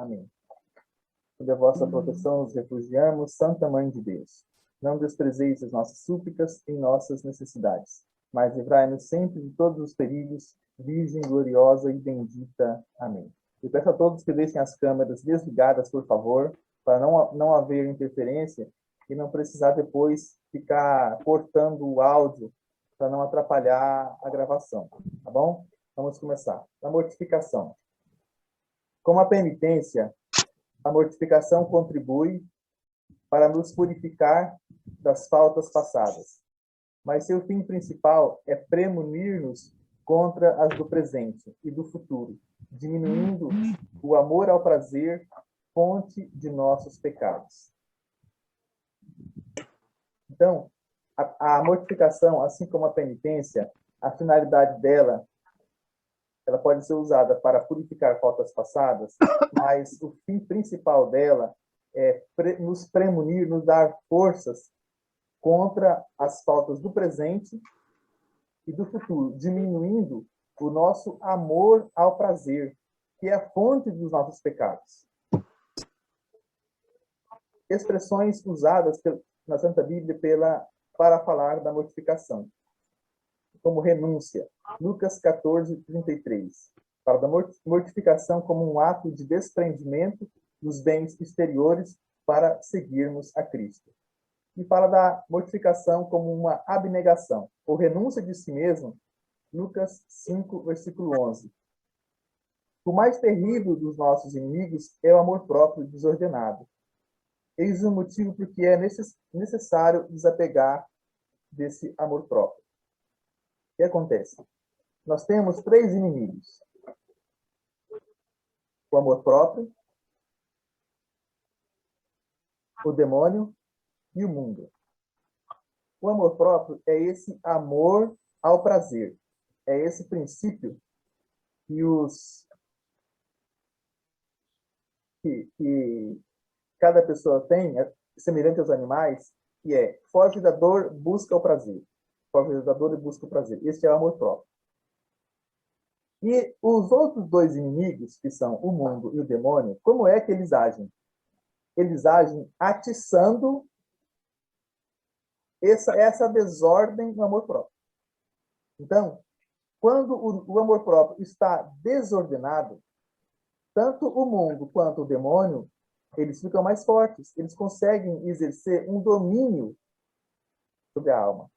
Amém. Sob a vossa proteção nos refugiamos, Santa Mãe de Deus. Não desprezeis as nossas súplicas em nossas necessidades, mas livrai-nos sempre de todos os perigos, Virgem gloriosa e bendita. Amém. Eu peço a todos que deixem as câmeras desligadas, por favor, para não haver interferência e não precisar depois ficar cortando o áudio para não atrapalhar a gravação, tá bom? Vamos começar. A mortificação. Como a penitência, a mortificação contribui para nos purificar das faltas passadas, mas seu fim principal é premunir-nos contra as do presente e do futuro, diminuindo o amor ao prazer, fonte de nossos pecados. Então, a mortificação, assim como a penitência, a finalidade dela, ela pode ser usada para purificar faltas passadas, mas o fim principal dela é nos premunir, nos dar forças contra as faltas do presente e do futuro, diminuindo o nosso amor ao prazer, que é a fonte dos nossos pecados. Expressões usadas na Santa Bíblia para falar da mortificação, como renúncia. Lucas 14, 33. Fala da mortificação como um ato de desprendimento dos bens exteriores para seguirmos a Cristo. E fala da mortificação como uma abnegação, ou renúncia de si mesmo, Lucas 5, versículo 11. O mais terrível dos nossos inimigos é o amor próprio desordenado. Eis o motivo porque é necessário desapegar desse amor próprio. O que acontece? Nós temos 3 inimigos. O amor próprio, o demônio e o mundo. O amor próprio é esse amor ao prazer. É esse princípio que cada pessoa tem, semelhante aos animais, que é foge da dor, busca o prazer. Foge da dor e busca o prazer. Esse é o amor próprio. E os outros 2 inimigos, que são o mundo e o demônio, como é que eles agem? Eles agem atiçando essa desordem no amor próprio. Então, quando o amor próprio está desordenado, tanto o mundo quanto o demônio, eles ficam mais fortes, eles conseguem exercer um domínio sobre a alma.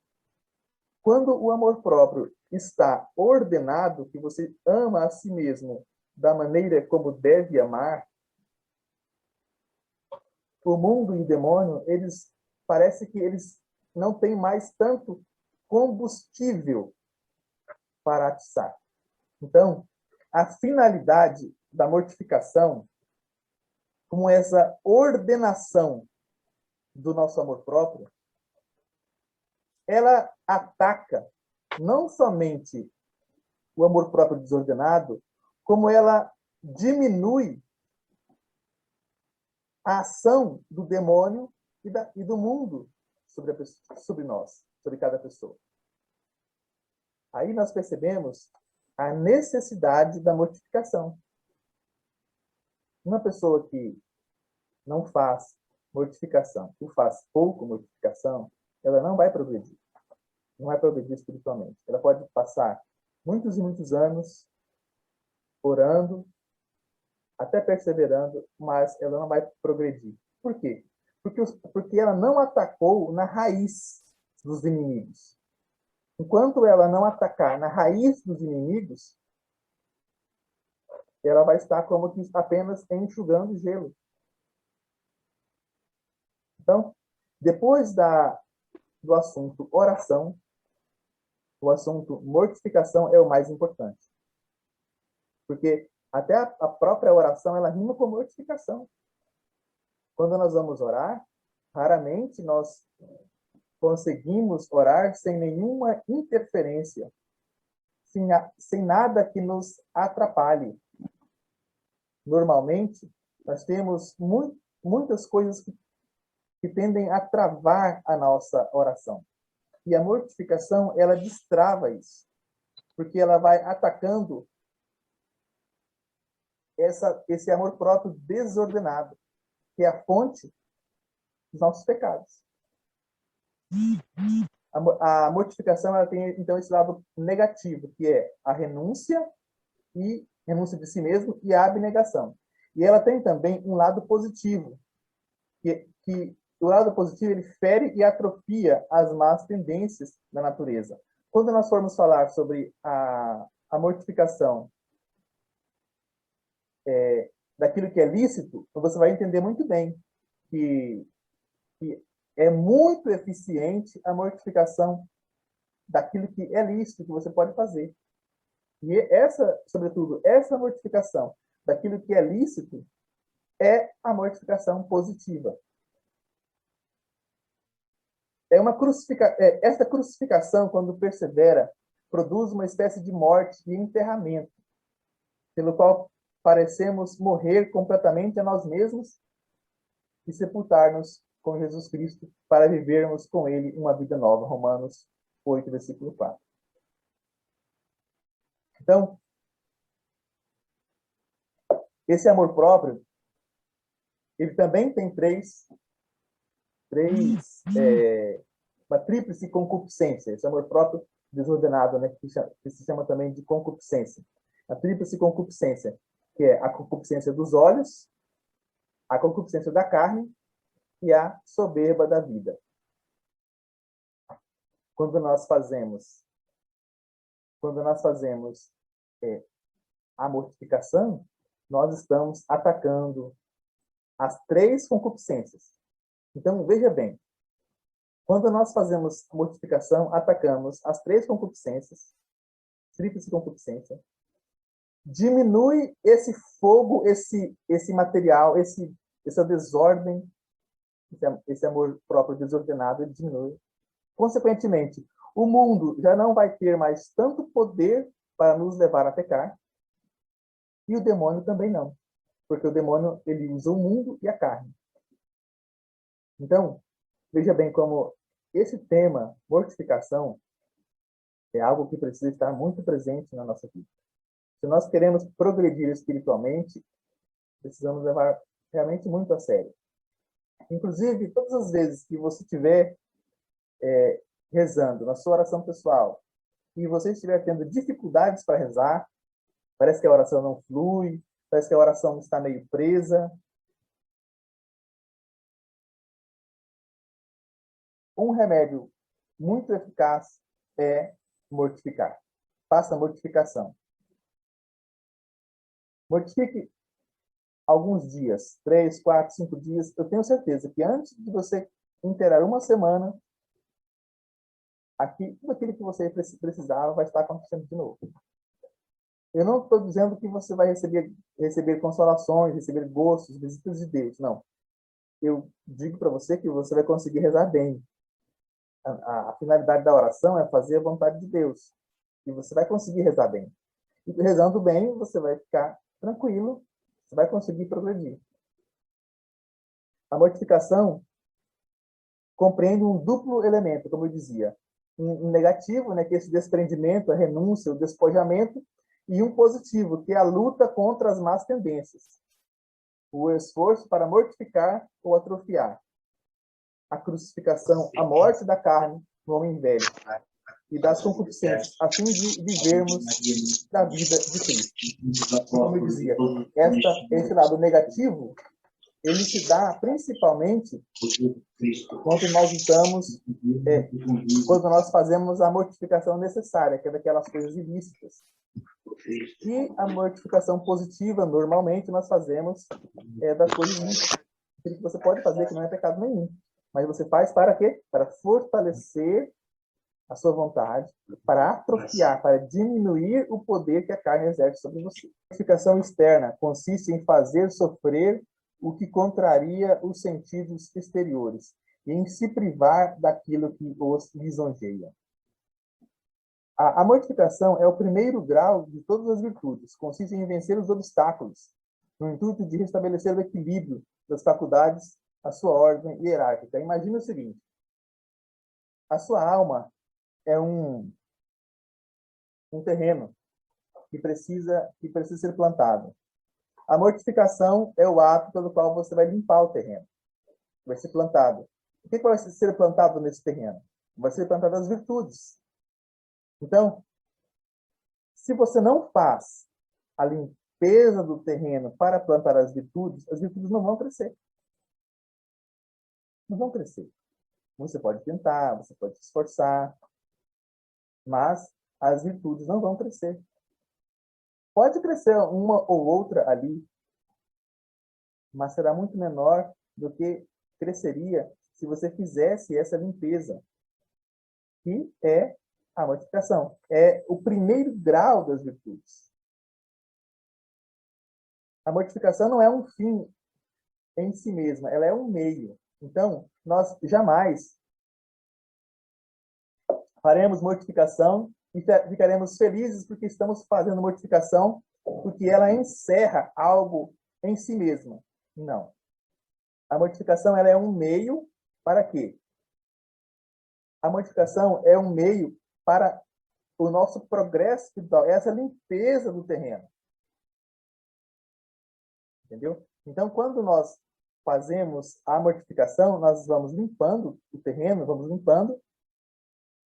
Quando o amor próprio está ordenado, que você ama a si mesmo da maneira como deve amar, o mundo e o demônio, parece que eles não têm mais tanto combustível para atiçar. Então, a finalidade da mortificação, como essa ordenação do nosso amor próprio, ela ataca não somente o amor próprio desordenado, como ela diminui a ação do demônio e do mundo sobre nós, sobre cada pessoa. Aí nós percebemos a necessidade da mortificação. Uma pessoa que não faz mortificação, ou faz pouco mortificação, ela não vai progredir. Não vai progredir espiritualmente. Ela pode passar muitos e muitos anos orando, até perseverando, mas ela não vai progredir. Por quê? Porque ela não atacou na raiz dos inimigos. Enquanto ela não atacar na raiz dos inimigos, ela vai estar como que apenas enxugando gelo. Então, depois do assunto oração, o assunto mortificação é o mais importante. Porque até a própria oração, ela rima com mortificação. Quando nós vamos orar, raramente nós conseguimos orar sem nenhuma interferência, sem nada que nos atrapalhe. Normalmente, nós temos muitas coisas que tendem a travar a nossa oração. E a mortificação, ela destrava isso, porque ela vai atacando esse amor próprio desordenado, que é a fonte dos nossos pecados. A mortificação, ela tem, então, esse lado negativo, que é a renúncia de si mesmo e a abnegação. E ela tem também um lado positivo, que o lado positivo, ele fere e atrofia as más tendências da natureza. Quando nós formos falar sobre a mortificação daquilo que é lícito, você vai entender muito bem que é muito eficiente a mortificação daquilo que é lícito, que você pode fazer. E sobretudo, essa mortificação daquilo que é lícito é a mortificação positiva. Esta crucificação, quando persevera, produz uma espécie de morte e enterramento, pelo qual parecemos morrer completamente a nós mesmos e sepultar-nos com Jesus Cristo para vivermos com Ele uma vida nova. Romanos 8, versículo 4. Então, esse amor próprio, ele também tem uma tríplice concupiscência. Esse amor próprio desordenado, né, que se chama também de concupiscência. A tríplice concupiscência, que é a concupiscência dos olhos, a concupiscência da carne e a soberba da vida. Quando nós fazemos a mortificação, nós estamos atacando as três concupiscências. Então, veja bem, quando nós fazemos a mortificação, atacamos as três concupiscências, tríplice concupiscência, diminui esse fogo, esse material, essa desordem, esse amor próprio desordenado, ele diminui. Consequentemente, o mundo já não vai ter mais tanto poder para nos levar a pecar, e o demônio também não, porque o demônio, ele usa o mundo e a carne. Então, veja bem como esse tema, mortificação, é algo que precisa estar muito presente na nossa vida. Se nós queremos progredir espiritualmente, precisamos levar realmente muito a sério. Inclusive, todas as vezes que você estiver rezando na sua oração pessoal e você estiver tendo dificuldades para rezar, parece que a oração não flui, parece que a oração está meio presa, um remédio muito eficaz é mortificar. Faça a mortificação. Mortifique alguns dias, 3, 4, 5 dias. Eu tenho certeza que antes de você inteirar uma semana, tudo aquilo que você precisava vai estar acontecendo de novo. Eu não estou dizendo que você vai receber consolações, receber gostos, visitas de Deus, não. Eu digo para você que você vai conseguir rezar bem. A finalidade da oração é fazer a vontade de Deus. E você vai conseguir rezar bem. E rezando bem, você vai ficar tranquilo, você vai conseguir progredir. A mortificação compreende um duplo elemento, como eu dizia. Um negativo, né, que é esse desprendimento, a renúncia, o despojamento, e um positivo, que é a luta contra as más tendências. O esforço para mortificar ou atrofiar. A crucificação, a morte da carne no homem velho e das concupiscências, a fim de vivermos da vida de Cristo. Como eu dizia, esse lado negativo, ele se dá principalmente quando nós fazemos a mortificação necessária, que é daquelas coisas ilícitas. E a mortificação positiva, normalmente, nós fazemos das coisas lícitas. Aquilo que você pode fazer, que não é pecado nenhum. Mas você faz para quê? Para fortalecer a sua vontade, para atrofiar, para diminuir o poder que a carne exerce sobre você. A mortificação externa consiste em fazer sofrer o que contraria os sentidos exteriores e em se privar daquilo que os lisonjeia. A mortificação é o primeiro grau de todas as virtudes. Consiste em vencer os obstáculos, no intuito de restabelecer o equilíbrio das faculdades, a sua ordem hierárquica. Imagina o seguinte: a sua alma é um terreno que precisa ser plantado. A mortificação é o ato pelo qual você vai limpar o terreno. Vai ser plantado. O que vai ser plantado nesse terreno? Vai ser plantado as virtudes. Então, se você não faz a limpeza do terreno para plantar as virtudes não vão crescer. Não vão crescer. Você pode tentar, você pode se esforçar, mas as virtudes não vão crescer. Pode crescer uma ou outra ali, mas será muito menor do que cresceria se você fizesse essa limpeza, que é a mortificação. É o primeiro grau das virtudes. A mortificação não é um fim em si mesma, ela é um meio. Então, nós jamais faremos mortificação e ficaremos felizes porque estamos fazendo mortificação, porque ela encerra algo em si mesma. Não. A mortificação ela é um meio para quê? A mortificação é um meio para o nosso progresso espiritual, essa limpeza do terreno. Entendeu? Então, quando nós fazemos a mortificação, nós vamos limpando o terreno, vamos limpando,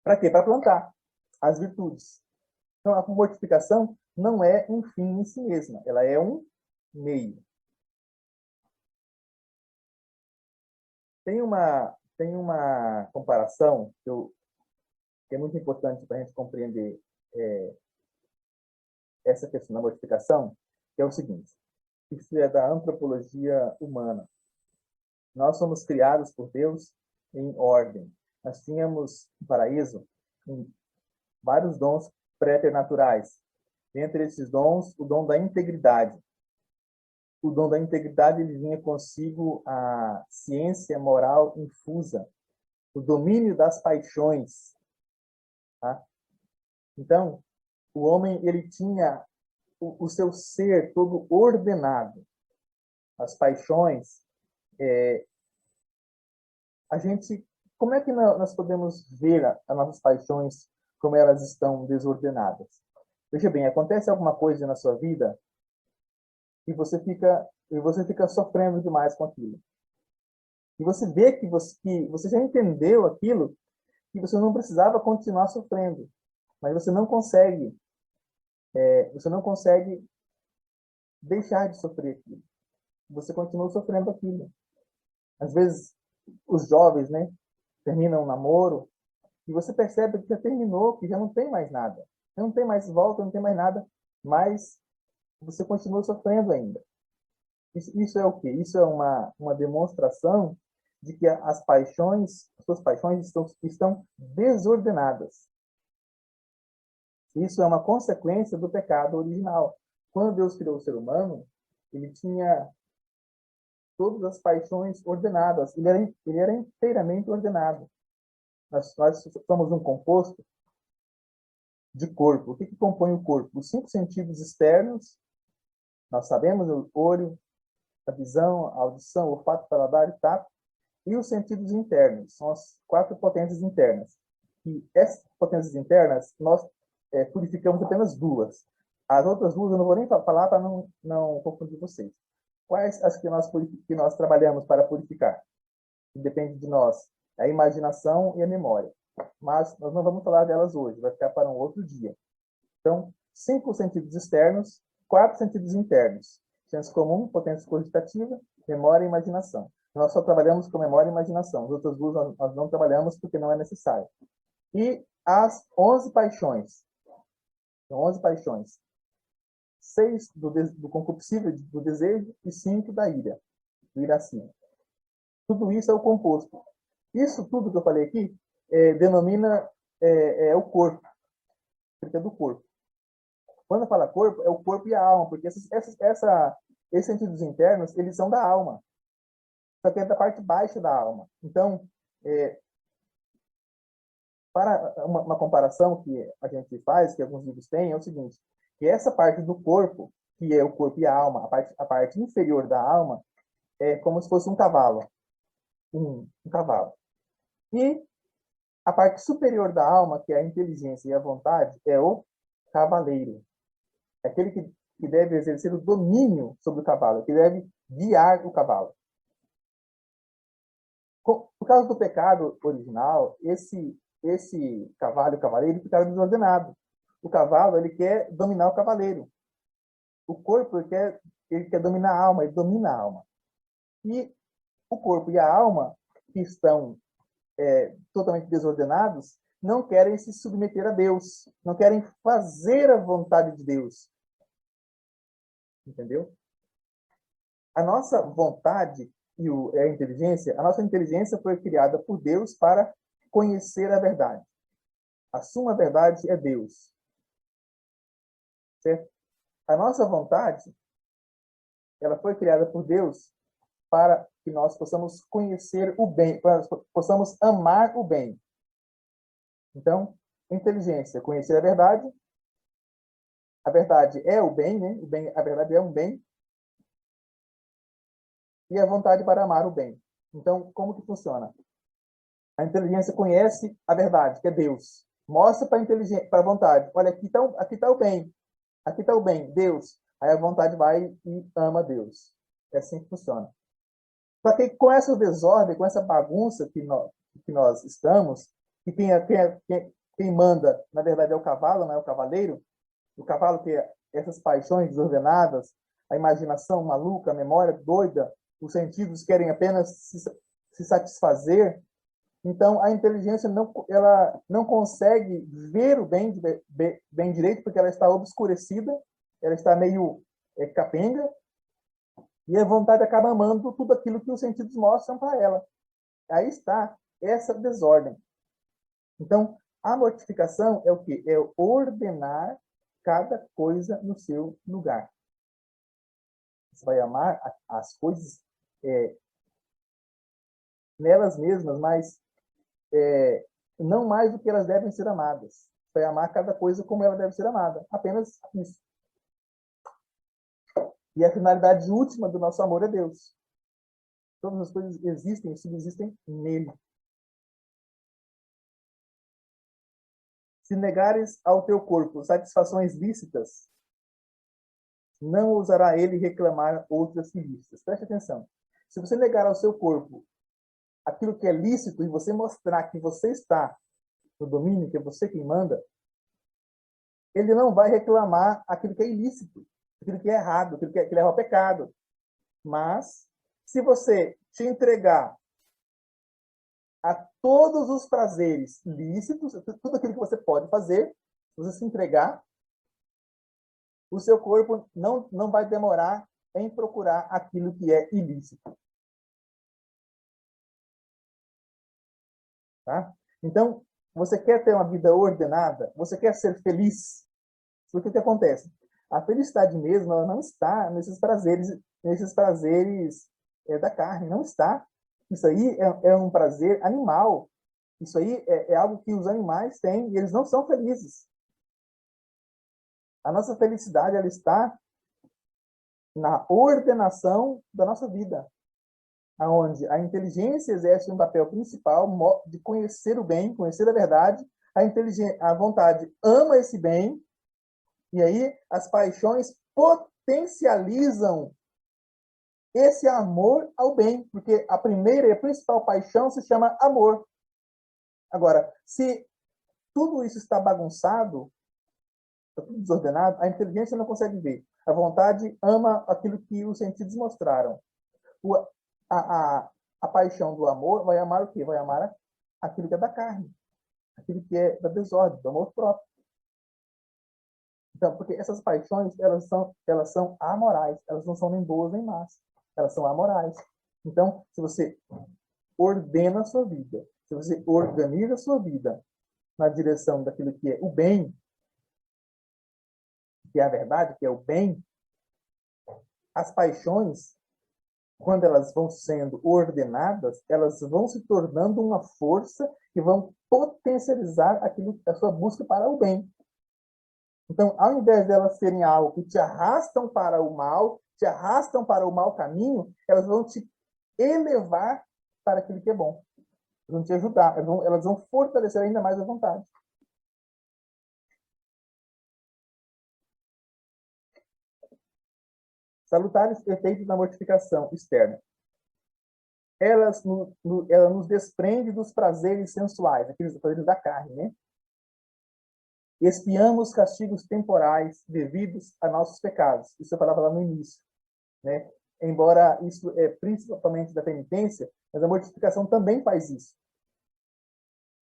para quê? Para plantar as virtudes. Então, a mortificação não é um fim em si mesma, ela é um meio. Tem uma comparação que é muito importante para a gente compreender essa questão da mortificação, que é o seguinte: isso é da antropologia humana. Nós somos criados por Deus em ordem. Nós tínhamos no paraíso vários dons preternaturais. Entre esses dons, o dom da integridade. O dom da integridade ele vinha consigo a ciência moral infusa, o domínio das paixões. Tá? Então, o homem ele tinha o seu ser todo ordenado. As paixões, a gente, como é que nós podemos ver as nossas paixões como elas estão desordenadas? Veja bem, acontece alguma coisa na sua vida e você fica sofrendo demais com aquilo. E você vê que você já entendeu aquilo, que você não precisava continuar sofrendo, mas você não consegue deixar de sofrer aquilo. Você continua sofrendo aquilo. Às vezes, os jovens, né, terminam um namoro e você percebe que já terminou, que já não tem mais nada. Não tem mais volta, não tem mais nada, mas você continua sofrendo ainda. Isso é o quê? Isso é uma demonstração de que as suas paixões estão desordenadas. Isso é uma consequência do pecado original. Quando Deus criou o ser humano, ele tinha todas as paixões ordenadas. Ele era inteiramente ordenado. Nós somos um composto de corpo. O que compõe o corpo? Os 5 sentidos externos, nós sabemos, o olho, a visão, a audição, o olfato, o paladar e o tato, e os sentidos internos, são as 4 potências internas. E essas potências internas, nós purificamos apenas 2. As outras 2 eu não vou nem falar para não confundir vocês. Quais as que nós trabalhamos para purificar? Que depende de nós. A imaginação e a memória. Mas nós não vamos falar delas hoje, vai ficar para um outro dia. Então, 5 sentidos externos, 4 sentidos internos. Senso comum, potência cogitativa, memória e imaginação. Nós só trabalhamos com memória e imaginação. As outras 2 nós não trabalhamos porque não é necessário. E as 11 paixões. São 11 paixões. 6 do concupiscível, do desejo, e 5 da ira, do iracema. Tudo isso é o composto. Isso tudo que eu falei aqui denomina o corpo, porque é do corpo. Quando fala corpo, é o corpo e a alma, porque esses sentidos internos, eles são da alma. Só que é da parte baixa da alma. Então, para uma comparação que a gente faz, que alguns livros têm, é o seguinte, que essa parte do corpo, que é o corpo e a alma, a parte inferior da alma, é como se fosse um cavalo. Um cavalo. E a parte superior da alma, que é a inteligência e a vontade, é o cavaleiro. É aquele que deve exercer o domínio sobre o cavalo, que deve guiar o cavalo. Por causa do pecado original, esse cavalo, o cavaleiro, fica desordenado. O cavalo, ele quer dominar o cavaleiro. O corpo, ele quer dominar a alma, ele domina a alma. E o corpo e a alma, que estão totalmente desordenados, não querem se submeter a Deus, não querem fazer a vontade de Deus. Entendeu? A nossa vontade e a inteligência, a nossa inteligência foi criada por Deus para conhecer a verdade. A suma verdade é Deus. Certo? A nossa vontade, ela foi criada por Deus para que nós possamos conhecer o bem, para que possamos amar o bem. Então, inteligência, conhecer a verdade. A verdade é o bem, né? A verdade é um bem. E a vontade para amar o bem. Então, como que funciona? A inteligência conhece a verdade, que é Deus. Mostra para a inteligência, para a vontade. Olha, aqui tá o bem. Aqui está o bem, Deus. Aí a vontade vai e ama Deus. É assim que funciona. Só que com essa desordem, com essa bagunça que nós estamos, que quem manda, na verdade, é o cavalo, não é o cavaleiro. O cavalo que é essas paixões desordenadas, a imaginação maluca, a memória doida, os sentidos querem apenas se satisfazer. Então, a inteligência ela não consegue ver o bem direito, porque ela está obscurecida, ela está meio capenga, e a vontade acaba amando tudo aquilo que os sentidos mostram para ela. Aí está essa desordem. Então, a mortificação é o quê? É ordenar cada coisa no seu lugar. Você vai amar as coisas nelas mesmas, mas não mais do que elas devem ser amadas. Vai amar cada coisa como ela deve ser amada. Apenas isso. E a finalidade última do nosso amor é Deus. Todas as coisas existem e subsistem nele. Se negares ao teu corpo satisfações lícitas, não ousará ele reclamar outras ilícitas. Preste atenção. Se você negar ao seu corpo aquilo que é lícito e você mostrar que você está no domínio, que é você quem manda, ele não vai reclamar aquilo que é ilícito, aquilo que é errado, aquilo que leva ao pecado. Mas, se você te entregar a todos os prazeres lícitos, tudo aquilo que você pode fazer, se você se entregar, o seu corpo não vai demorar em procurar aquilo que é ilícito. Tá? Então, você quer ter uma vida ordenada? Você quer ser feliz? Porque o que acontece? A felicidade mesmo, ela não está nesses prazeres da carne, não está. Isso aí é um prazer animal. Isso aí é algo que os animais têm e eles não são felizes. A nossa felicidade, ela está na ordenação da nossa vida, aonde a inteligência exerce um papel principal de conhecer o bem, conhecer a verdade, a vontade ama esse bem, e aí as paixões potencializam esse amor ao bem, porque a primeira e a principal paixão se chama amor. Agora, se tudo isso está bagunçado, está tudo desordenado, a inteligência não consegue ver. A vontade ama aquilo que os sentidos mostraram. A paixão do amor vai amar o quê? Vai amar aquilo que é da carne, aquilo que é da desordem, do amor próprio. Então, porque essas paixões, elas são amorais, elas não são nem boas nem más, elas são amorais. Então, se você ordena a sua vida, se você organiza a sua vida na direção daquilo que é o bem, que é a verdade, que é o bem, as paixões, quando elas vão sendo ordenadas, elas vão se tornando uma força que vão potencializar a sua busca para o bem. Então, ao invés de elas serem algo que te arrastam para o mal, te arrastam para o mau caminho, elas vão te elevar para aquilo que é bom. Elas vão te ajudar, elas vão fortalecer ainda mais a vontade. Salutares efeitos da mortificação externa. Ela nos desprende dos prazeres sensuais, aqueles prazeres da carne, né? Expiamos os castigos temporais devidos a nossos pecados. Isso eu falava lá no início, né? Embora isso é principalmente da penitência, mas a mortificação também faz isso.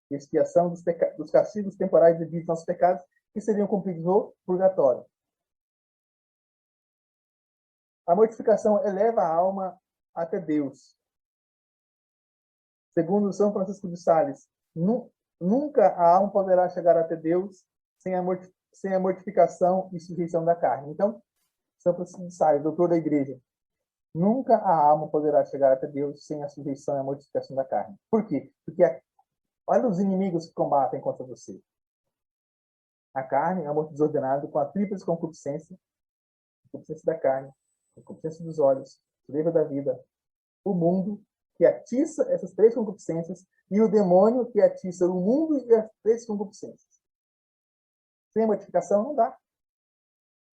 Expiação dos castigos temporais devidos aos nossos pecados, que seriam cumpridos no purgatório. A mortificação eleva a alma até Deus. Segundo São Francisco de Sales, nunca a alma poderá chegar até Deus sem a mortificação e sujeição da carne. Então, São Francisco de Sales, doutor da Igreja, nunca a alma poderá chegar até Deus sem a sujeição e a mortificação da carne. Por quê? Porque olha os inimigos que combatem contra você. A carne é amor desordenado com a tríplice concupiscência, a concupiscência da carne, a concupiscência dos olhos, a soberba da vida, o mundo, que atiça essas três concupiscências, e o demônio, que atiça o mundo e as três concupiscências. Sem a mortificação, não dá.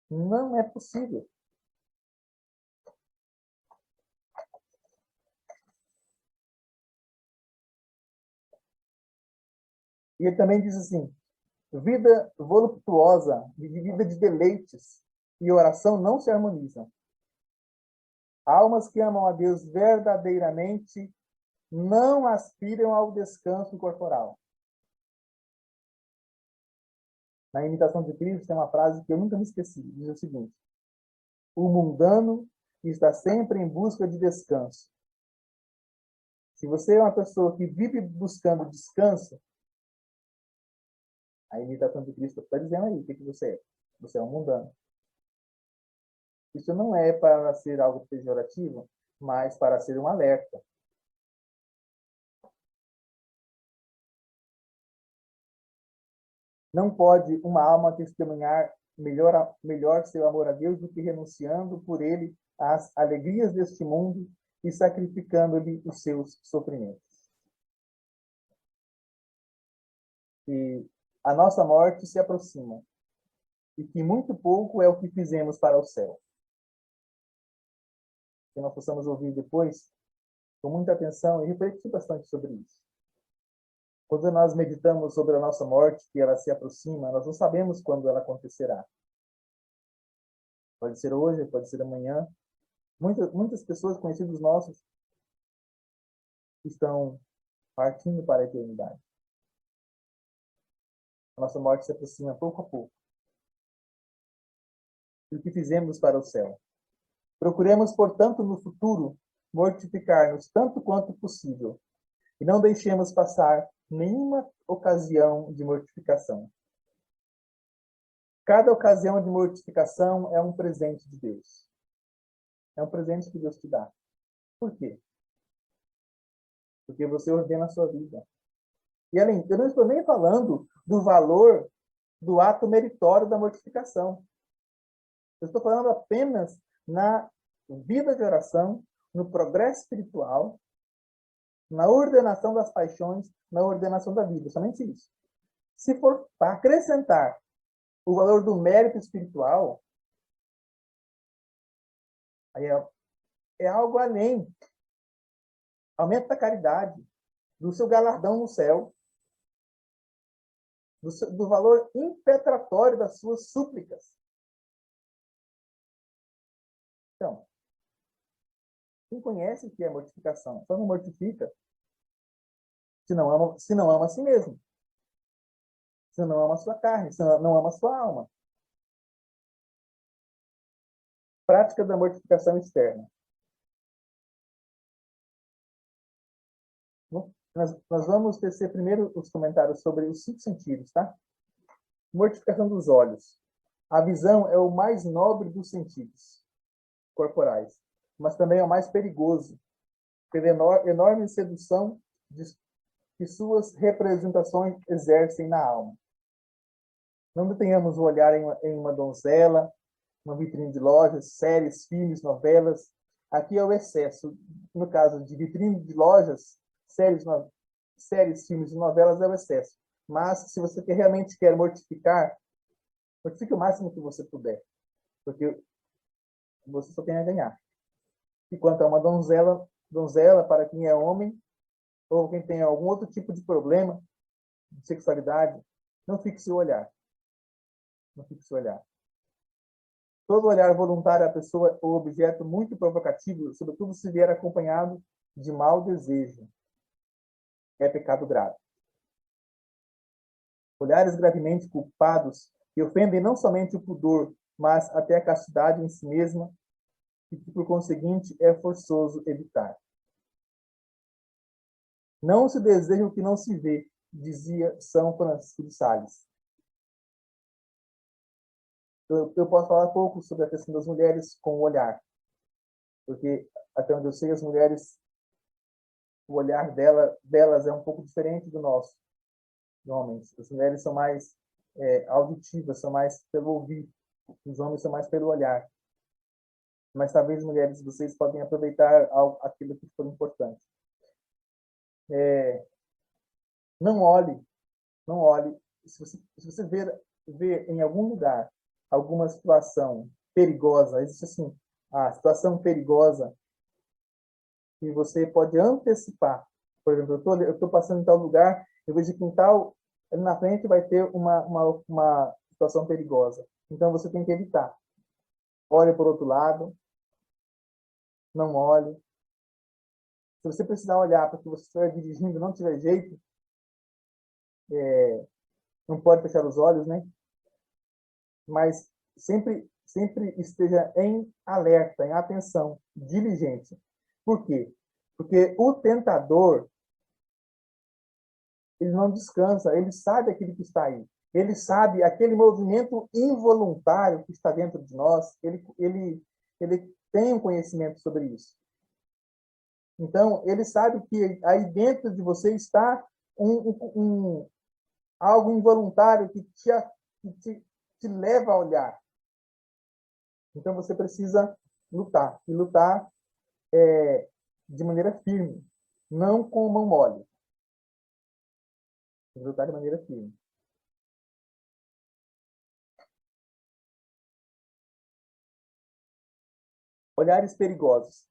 Não é possível. E ele também diz assim, vida voluptuosa, vida de deleites e oração não se harmonizam. Almas que amam a Deus verdadeiramente não aspiram ao descanso corporal. Na Imitação de Cristo tem uma frase que eu nunca me esqueci. Diz o seguinte: o mundano está sempre em busca de descanso. Se você é uma pessoa que vive buscando descanso, a Imitação de Cristo está dizendo aí o que você é. Você é um mundano. Isso não é para ser algo pejorativo, mas para ser um alerta. Não pode uma alma testemunhar melhor seu amor a Deus do que renunciando por ele às alegrias deste mundo e sacrificando-lhe os seus sofrimentos. E a nossa morte se aproxima e que muito pouco é o que fizemos para o céu. Que nós possamos ouvir depois com muita atenção e refletir bastante sobre isso. Quando nós meditamos sobre a nossa morte, que ela se aproxima, nós não sabemos quando ela acontecerá. Pode ser hoje, pode ser amanhã. Muitas pessoas, conhecidos nossos, estão partindo para a eternidade. A nossa morte se aproxima pouco a pouco. E o que fizemos para o céu? Procuremos, portanto, no futuro, mortificar-nos tanto quanto possível, e não deixemos passar nenhuma ocasião de mortificação. Cada ocasião de mortificação é um presente de Deus. É um presente que Deus te dá. Por quê? Porque você ordena a sua vida. E além, eu não estou nem falando do valor do ato meritório da mortificação. Eu estou falando apenas na vida de oração, no progresso espiritual, na ordenação das paixões, na ordenação da vida. Somente isso. Se for para acrescentar o valor do mérito espiritual, aí é algo além. Aumento da caridade, do seu galardão no céu, do valor impetratório das suas súplicas. Então, quem conhece o que é mortificação? Só não mortifica se não ama a si mesmo. Se não ama a sua carne, se não ama a sua alma. Prática da mortificação externa. Nós vamos tecer primeiro os comentários sobre os 5 sentidos, tá? Mortificação dos olhos. A visão é o mais nobre dos sentidos corporais, mas também é o mais perigoso, pela enorme sedução que suas representações exercem na alma. Não detenhamos o olhar em uma donzela, uma vitrine de lojas, séries, filmes, novelas. Aqui é o excesso. No caso de vitrine de lojas, séries, filmes e novelas é o excesso. Mas, se você realmente quer mortificar, mortifique o máximo que você puder. Porque você só tem a ganhar. E quanto a uma donzela para quem é homem, ou quem tem algum outro tipo de problema de sexualidade, não fixe o olhar. Não fixe o olhar. Todo olhar voluntário à pessoa ou objeto muito provocativo, sobretudo se vier acompanhado de mau desejo, é pecado grave. Olhares gravemente culpados que ofendem não somente o pudor, mas até a castidade em si mesma, e que, por conseguinte, é forçoso evitar. Não se deseja o que não se vê, dizia São Francisco de Sales. Eu posso falar pouco sobre a questão das mulheres com o olhar, porque, até onde eu sei, as mulheres, o olhar delas é um pouco diferente do nosso, de homens. As mulheres são mais auditivas, são mais pelo ouvir, os homens são mais pelo olhar. Mas talvez, mulheres, vocês podem aproveitar aquilo que for importante. Não olhe, não olhe. Se você ver em algum lugar alguma situação perigosa, existe assim, a situação perigosa que você pode antecipar. Por exemplo, eu estou passando em tal lugar, eu vejo que em tal, ali na frente vai ter uma situação perigosa. Então, você tem que evitar. Olhe por outro lado, não olhe. Se você precisar olhar porque você estiver dirigindo, não tiver jeito, não pode fechar os olhos, né? Mas sempre esteja em alerta, em atenção, diligente. Por quê? Porque o tentador, ele não descansa, ele sabe aquilo que está aí. Ele sabe aquele movimento involuntário que está dentro de nós, ele tem um conhecimento sobre isso. Então, ele sabe que aí dentro de você está algo involuntário que te leva a olhar. Então, você precisa lutar. E lutar de maneira firme, não com mão mole. Lutar de maneira firme. Olhares perigosos.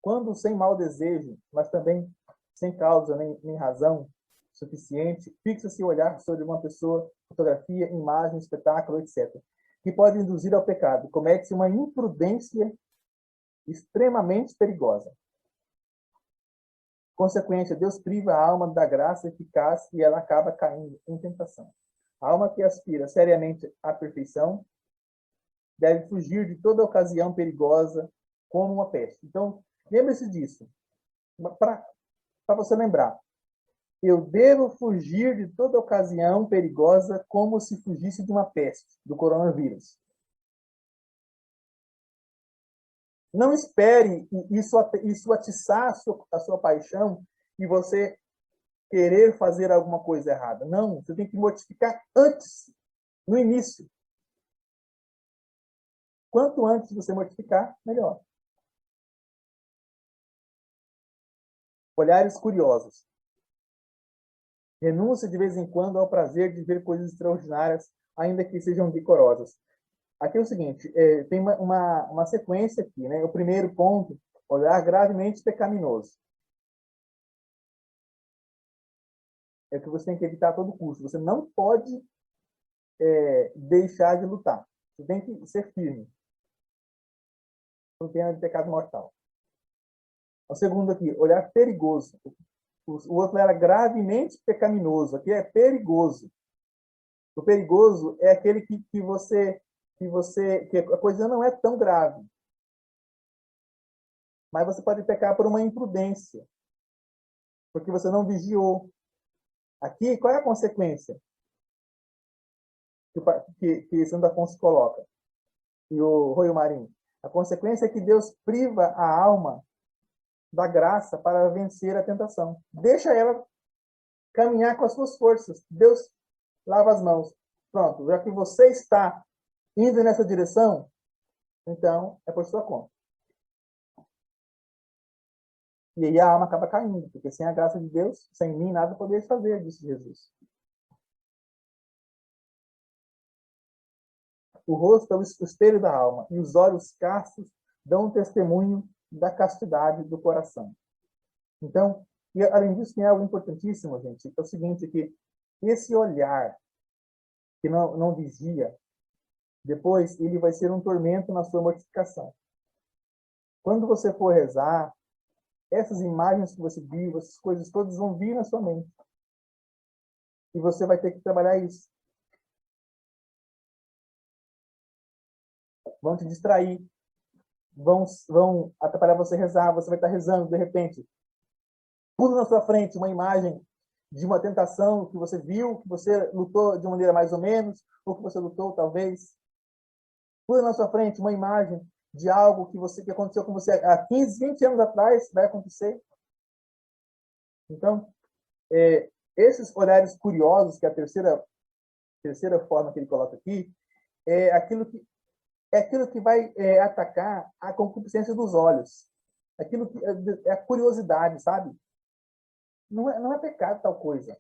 Quando sem mau desejo, mas também sem causa nem razão suficiente, fixa-se o olhar sobre uma pessoa, fotografia, imagem, espetáculo, etc., que pode induzir ao pecado. Comete-se uma imprudência extremamente perigosa. Consequência, Deus priva a alma da graça eficaz e ela acaba caindo em tentação. A alma que aspira seriamente à perfeição deve fugir de toda ocasião perigosa como uma peste. Então, lembre-se disso. Para você lembrar, eu devo fugir de toda ocasião perigosa como se fugisse de uma peste, do coronavírus. Não espere isso atiçar a sua paixão e você querer fazer alguma coisa errada. Não, você tem que mortificar antes, no início. Quanto antes você mortificar, melhor. Olhares curiosos. Renúncia de vez em quando ao prazer de ver coisas extraordinárias, ainda que sejam decorosas. Aqui é o seguinte, tem uma sequência aqui, né? O primeiro ponto, olhar gravemente pecaminoso. É o que você tem que evitar a todo custo. Você não pode deixar de lutar. Você tem que ser firme. Não tem de pecado mortal. O segundo aqui, olhar perigoso. O outro era gravemente pecaminoso. Aqui é perigoso. O perigoso é aquele que a coisa não é tão grave. Mas você pode pecar por uma imprudência. Porque você não vigiou. Aqui, qual é a consequência que Santo Afonso coloca? E o Roio Marinho? A consequência é que Deus priva a alma da graça para vencer a tentação. Deixa ela caminhar com as suas forças. Deus lava as mãos. Pronto, já que você está indo nessa direção, então é por sua conta. E aí a alma acaba caindo, porque sem a graça de Deus, sem mim, nada poderia fazer, disse Jesus. O rosto é o espelho da alma, e os olhos castos dão um testemunho da castidade do coração. Então, e além disso, tem algo importantíssimo, gente, é o seguinte, que esse olhar que não vigia, depois ele vai ser um tormento na sua mortificação. Quando você for rezar, essas imagens que você viu, essas coisas todas vão vir na sua mente. E você vai ter que trabalhar isso. Vão te distrair, vão atrapalhar você rezar, você vai estar rezando, de repente, pula na sua frente uma imagem de uma tentação que você viu, que você lutou de maneira mais ou menos, ou que você lutou talvez. Pula na sua frente uma imagem de algo que aconteceu com você há 15, 20 anos atrás, vai acontecer. Então, esses olhares curiosos, que é a terceira forma que ele coloca aqui, é aquilo que vai atacar a concupiscência dos olhos. Aquilo que é a curiosidade, sabe? Não é pecado tal coisa.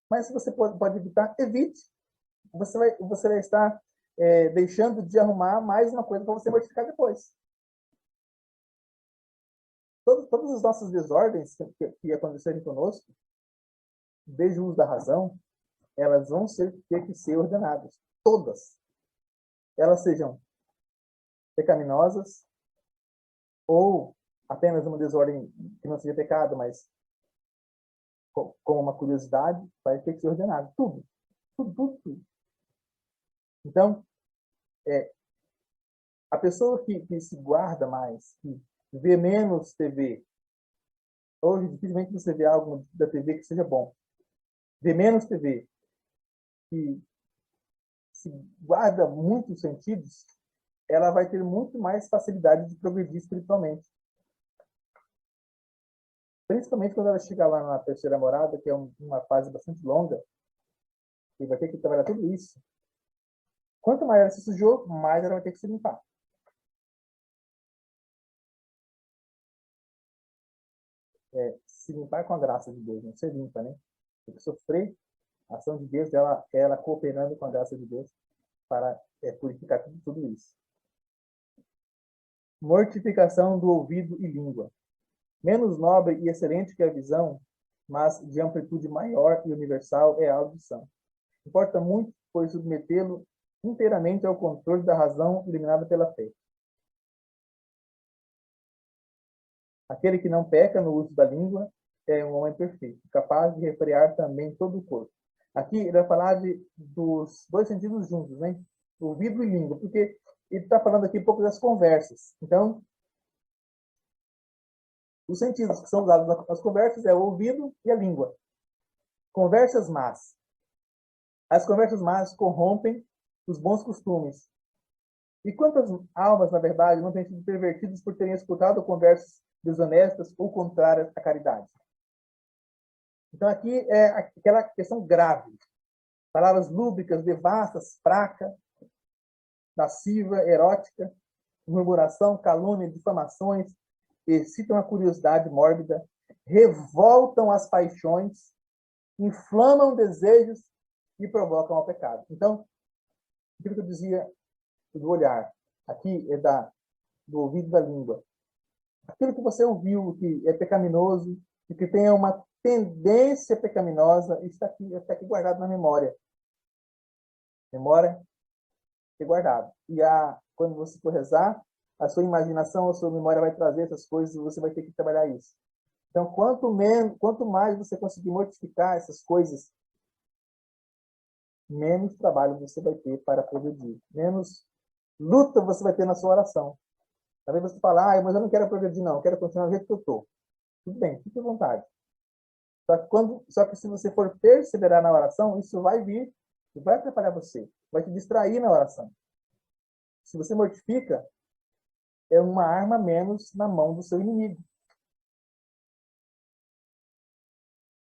Mas se você pode evitar, evite. Você vai estar deixando de arrumar mais uma coisa para você modificar depois. Todas as nossas desordens que acontecerem conosco, desde o uso da razão, elas vão ter que ser ordenadas. Todas. Elas sejam pecaminosas ou apenas uma desordem que não seja pecado, mas como uma curiosidade, vai ter que ser ordenado. Tudo. Tudo, tudo, tudo. Então, a pessoa que se guarda mais, que vê menos TV, hoje dificilmente você vê algo da TV que seja bom, vê menos TV, que se guarda muitos sentidos, ela vai ter muito mais facilidade de progredir espiritualmente. Principalmente quando ela chegar lá na terceira morada, que é uma fase bastante longa, e vai ter que trabalhar tudo isso. Quanto mais ela se sujou, mais ela vai ter que se limpar. Se limpar com a graça de Deus, não ser limpa, né? Tem que sofrer a ação de Deus, ela cooperando com a graça de Deus para purificar tudo isso. Mortificação do ouvido e língua. Menos nobre e excelente que a visão, mas de amplitude maior e universal é a audição. Importa muito, pois submetê-lo inteiramente ao controle da razão iluminada pela fé. Aquele que não peca no uso da língua é um homem perfeito, capaz de refrear também todo o corpo. Aqui ele vai falar dos dois sentidos juntos, né? Ouvido e língua, porque ele está falando aqui um pouco das conversas. Então, os sentidos que são usados nas conversas é o ouvido e a língua. Conversas más. As conversas más corrompem os bons costumes. E quantas almas, na verdade, não têm sido pervertidas por terem escutado conversas desonestas ou contrárias à caridade? Então, aqui é aquela questão grave. Palavras lúbricas, devastas, fraca, lasciva, erótica, murmuração, calúnia, difamações, excitam a curiosidade mórbida, revoltam as paixões, inflamam desejos e provocam ao pecado. Então, aquilo que eu dizia do olhar, aqui é do ouvido da língua. Aquilo que você ouviu que é pecaminoso e que tem uma tendência pecaminosa, está aqui guardado na memória. Memória é guardado. E quando você for rezar, a sua imaginação, a sua memória vai trazer essas coisas e você vai ter que trabalhar isso. Então, quanto mais você conseguir mortificar essas coisas, menos trabalho você vai ter para progredir. Menos luta você vai ter na sua oração. Talvez você fale, mas eu não quero progredir, não. Eu quero continuar do jeito que eu estou. Tudo bem, fique à vontade. Só que se você for perseverar na oração, isso vai vir e vai atrapalhar você. Vai te distrair na oração. Se você mortifica, é uma arma menos na mão do seu inimigo.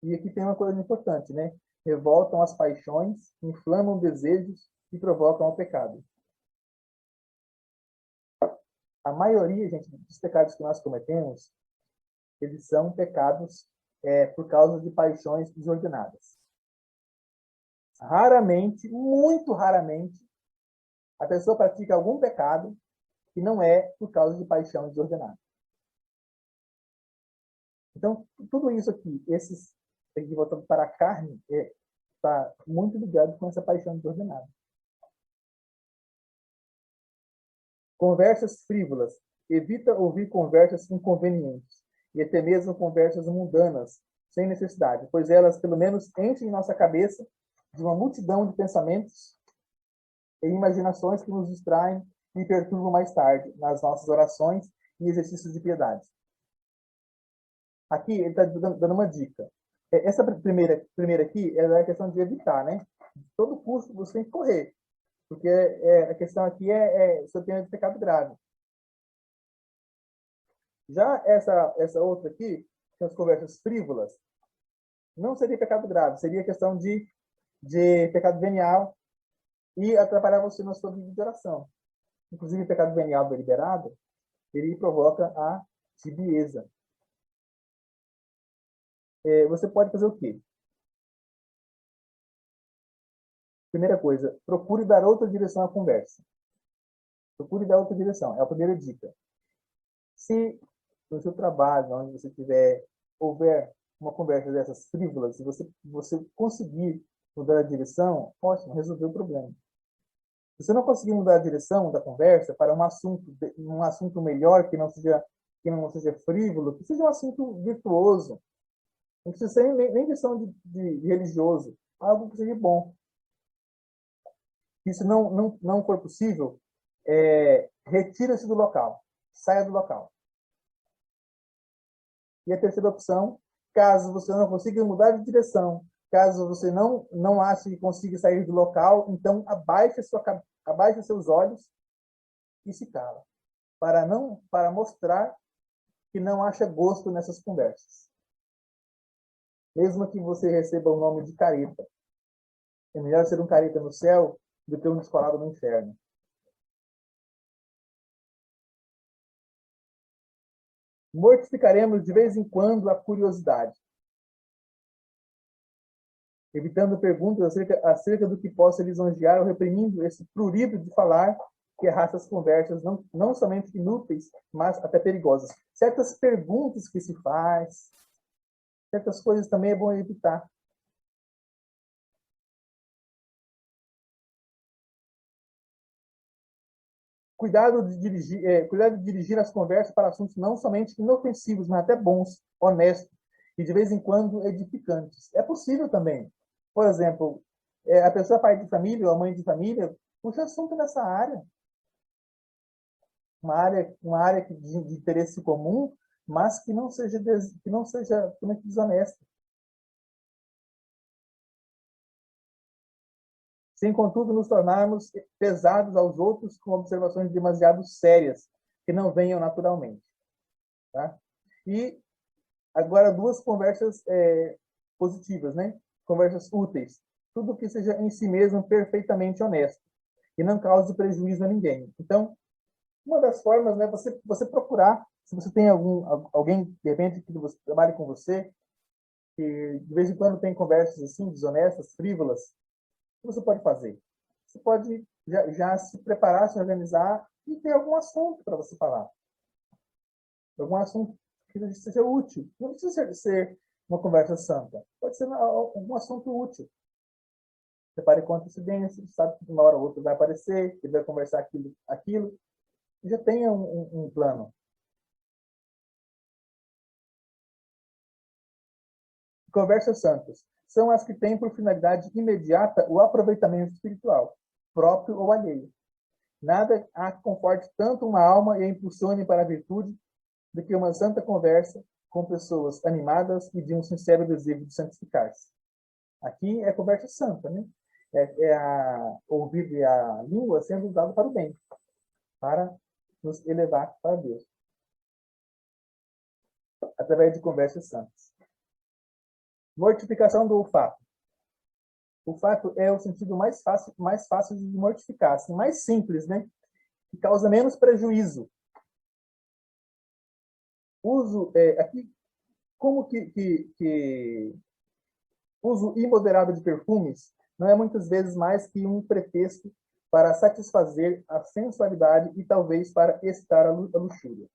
E aqui tem uma coisa importante, né? Revoltam as paixões, inflamam desejos e provocam o pecado. A maioria, gente, dos pecados que nós cometemos, eles são pecados por causa de paixões desordenadas. Raramente, muito raramente, a pessoa pratica algum pecado e não é por causa de paixão desordenada. Então, tudo isso aqui, aqui voltando para a carne, está muito ligado com essa paixão desordenada. Conversas frívolas. Evita ouvir conversas inconvenientes e até mesmo conversas mundanas, sem necessidade, pois elas, pelo menos, enchem nossa cabeça de uma multidão de pensamentos e imaginações que nos distraem e perturbam mais tarde nas nossas orações e exercícios de piedade. Aqui ele está dando uma dica. Essa primeira aqui é a questão de evitar, né? De todo custo você tem que correr, porque a questão aqui é se eu tenho de pecado grave. Já essa outra aqui, que são as conversas frívolas, não seria pecado grave, seria questão de pecado venial e atrapalhar você na sua vida de oração. Inclusive, o pecado venial deliberado, ele provoca a tibieza. Você pode fazer o quê? Primeira coisa, procure dar outra direção à conversa. Procure dar outra direção, é a primeira dica. Se no seu trabalho, onde você houver uma conversa dessas frívolas, se você conseguir mudar a direção, ótimo, resolveu o problema. Se você não conseguir mudar a direção da conversa para um assunto melhor, que não seja frívolo, que seja um assunto virtuoso, não precisa ser nem questão de religioso, algo que seja bom. Se não for possível, retira-se do local, saia do local. E a terceira opção, caso você não consiga mudar de direção, caso você não ache que consiga sair do local, então abaixe seus olhos e se cala, para mostrar que não acha gosto nessas conversas. Mesmo que você receba o nome de careta. É melhor ser um careta no céu do que um descolado no inferno. Mortificaremos de vez em quando a curiosidade, evitando perguntas acerca do que possa lisonjear ou reprimindo esse prurido de falar que arrasta as conversas não somente inúteis, mas até perigosas. Certas perguntas que se faz, certas coisas também é bom evitar. Cuidado de dirigir as conversas para assuntos não somente inofensivos, mas até bons, honestos e de vez em quando edificantes. É possível também. Por exemplo, a pessoa pai de família ou a mãe de família puxa assunto nessa área. Uma área de interesse comum, mas que não seja totalmente desonesta. Sem, contudo, nos tornarmos pesados aos outros com observações demasiado sérias, que não venham naturalmente. Tá? E agora duas conversas positivas, né? Conversas úteis. Tudo que seja em si mesmo perfeitamente honesto e não cause prejuízo a ninguém. Então, uma das formas, né, você procurar, se você tem alguém, de repente, que você trabalhe com você, que de vez em quando tem conversas assim, desonestas, frívolas, o que você pode fazer? Você pode já se preparar, se organizar e ter algum assunto para você falar. Algum assunto que seja útil. Não precisa ser uma conversa santa. Pode ser algum assunto útil. Prepare com antecedência, sabe que uma hora ou outra vai aparecer, ele vai conversar aquilo. Já tenha um plano. Conversas santas são as que têm por finalidade imediata o aproveitamento espiritual, próprio ou alheio. Nada há que conforte tanto uma alma e a impulsione para a virtude do que uma santa conversa com pessoas animadas e de um sincero desejo de santificar-se. Aqui é conversa santa, né? Ouvir e a língua sendo usada para o bem, para nos elevar para Deus, através de conversas santas. Mortificação do olfato. O olfato é o sentido mais fácil de mortificar, assim, mais simples, né? Que causa menos prejuízo. Aqui, como que uso imoderado de perfumes não é muitas vezes mais que um pretexto para satisfazer a sensualidade e talvez para excitar a luxúria.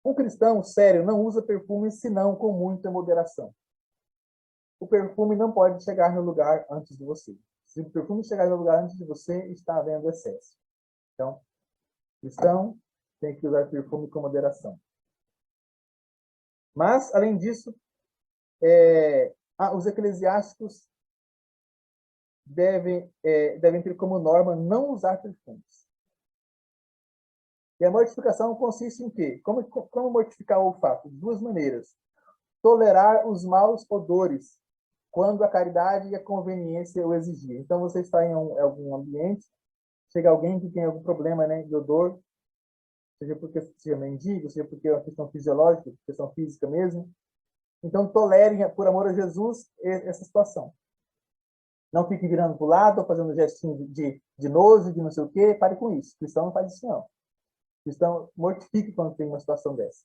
Um cristão sério não usa perfume senão com muita moderação. O perfume não pode chegar no lugar antes de você. Se o perfume chegar no lugar antes de você, está havendo excesso. Então, cristão tem que usar perfume com moderação. Mas, além disso, os eclesiásticos devem ter como norma não usar perfumes. E a mortificação consiste em quê? Como mortificar o olfato? De duas maneiras. Tolerar os maus odores, quando a caridade e a conveniência o exigir. Então, você está em algum ambiente, chega alguém que tem algum problema, né, de odor, seja porque seja mendigo, seja porque é uma questão fisiológica, questão física mesmo. Então, tolerem, por amor a Jesus, essa situação. Não fique virando para o lado, ou fazendo gestinho de nojo, de não sei o quê. Pare com isso. O cristão não faz isso, não. O cristão mortifica quando tem uma situação dessa.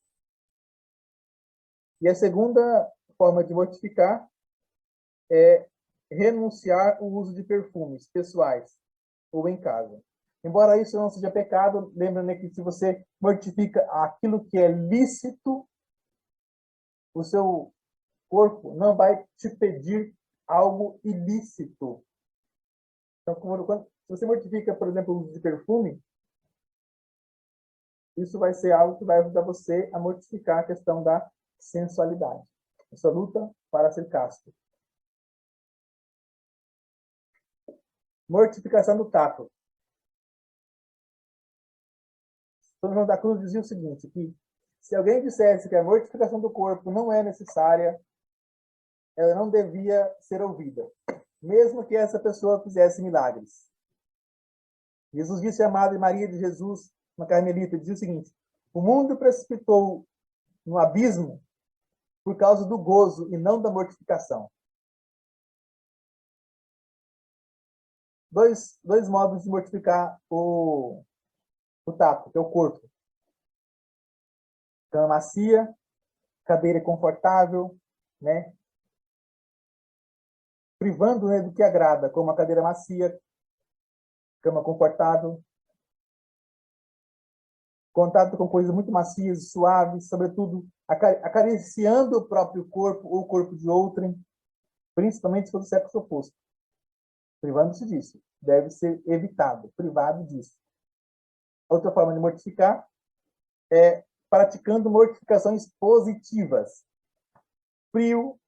E a segunda forma de mortificar é renunciar o uso de perfumes pessoais ou em casa. Embora isso não seja pecado, lembra, né, que se você mortifica aquilo que é lícito, o seu corpo não vai te pedir algo ilícito. Então, se você mortifica, por exemplo, o uso de perfume, isso vai ser algo que vai ajudar você a mortificar a questão da sensualidade. Essa luta para ser casto. Mortificação do tato. São João da Cruz dizia o seguinte, que se alguém dissesse que a mortificação do corpo não é necessária, ela não devia ser ouvida, mesmo que essa pessoa fizesse milagres. Jesus disse à Madre Maria de Jesus, uma carmelita, dizia o seguinte: o mundo precipitou no abismo por causa do gozo e não da mortificação. Dois modos de mortificar o tato, que é o corpo. Cama macia, cadeira confortável, né? Privando, né, do que agrada, como a cadeira macia, cama confortável, contato com coisas muito macias e suaves, sobretudo acariciando o próprio corpo ou o corpo de outrem, principalmente se for do sexo oposto. Privando-se disso. Deve ser evitado, privado disso. Outra forma de mortificar é praticando mortificações positivas. Frio,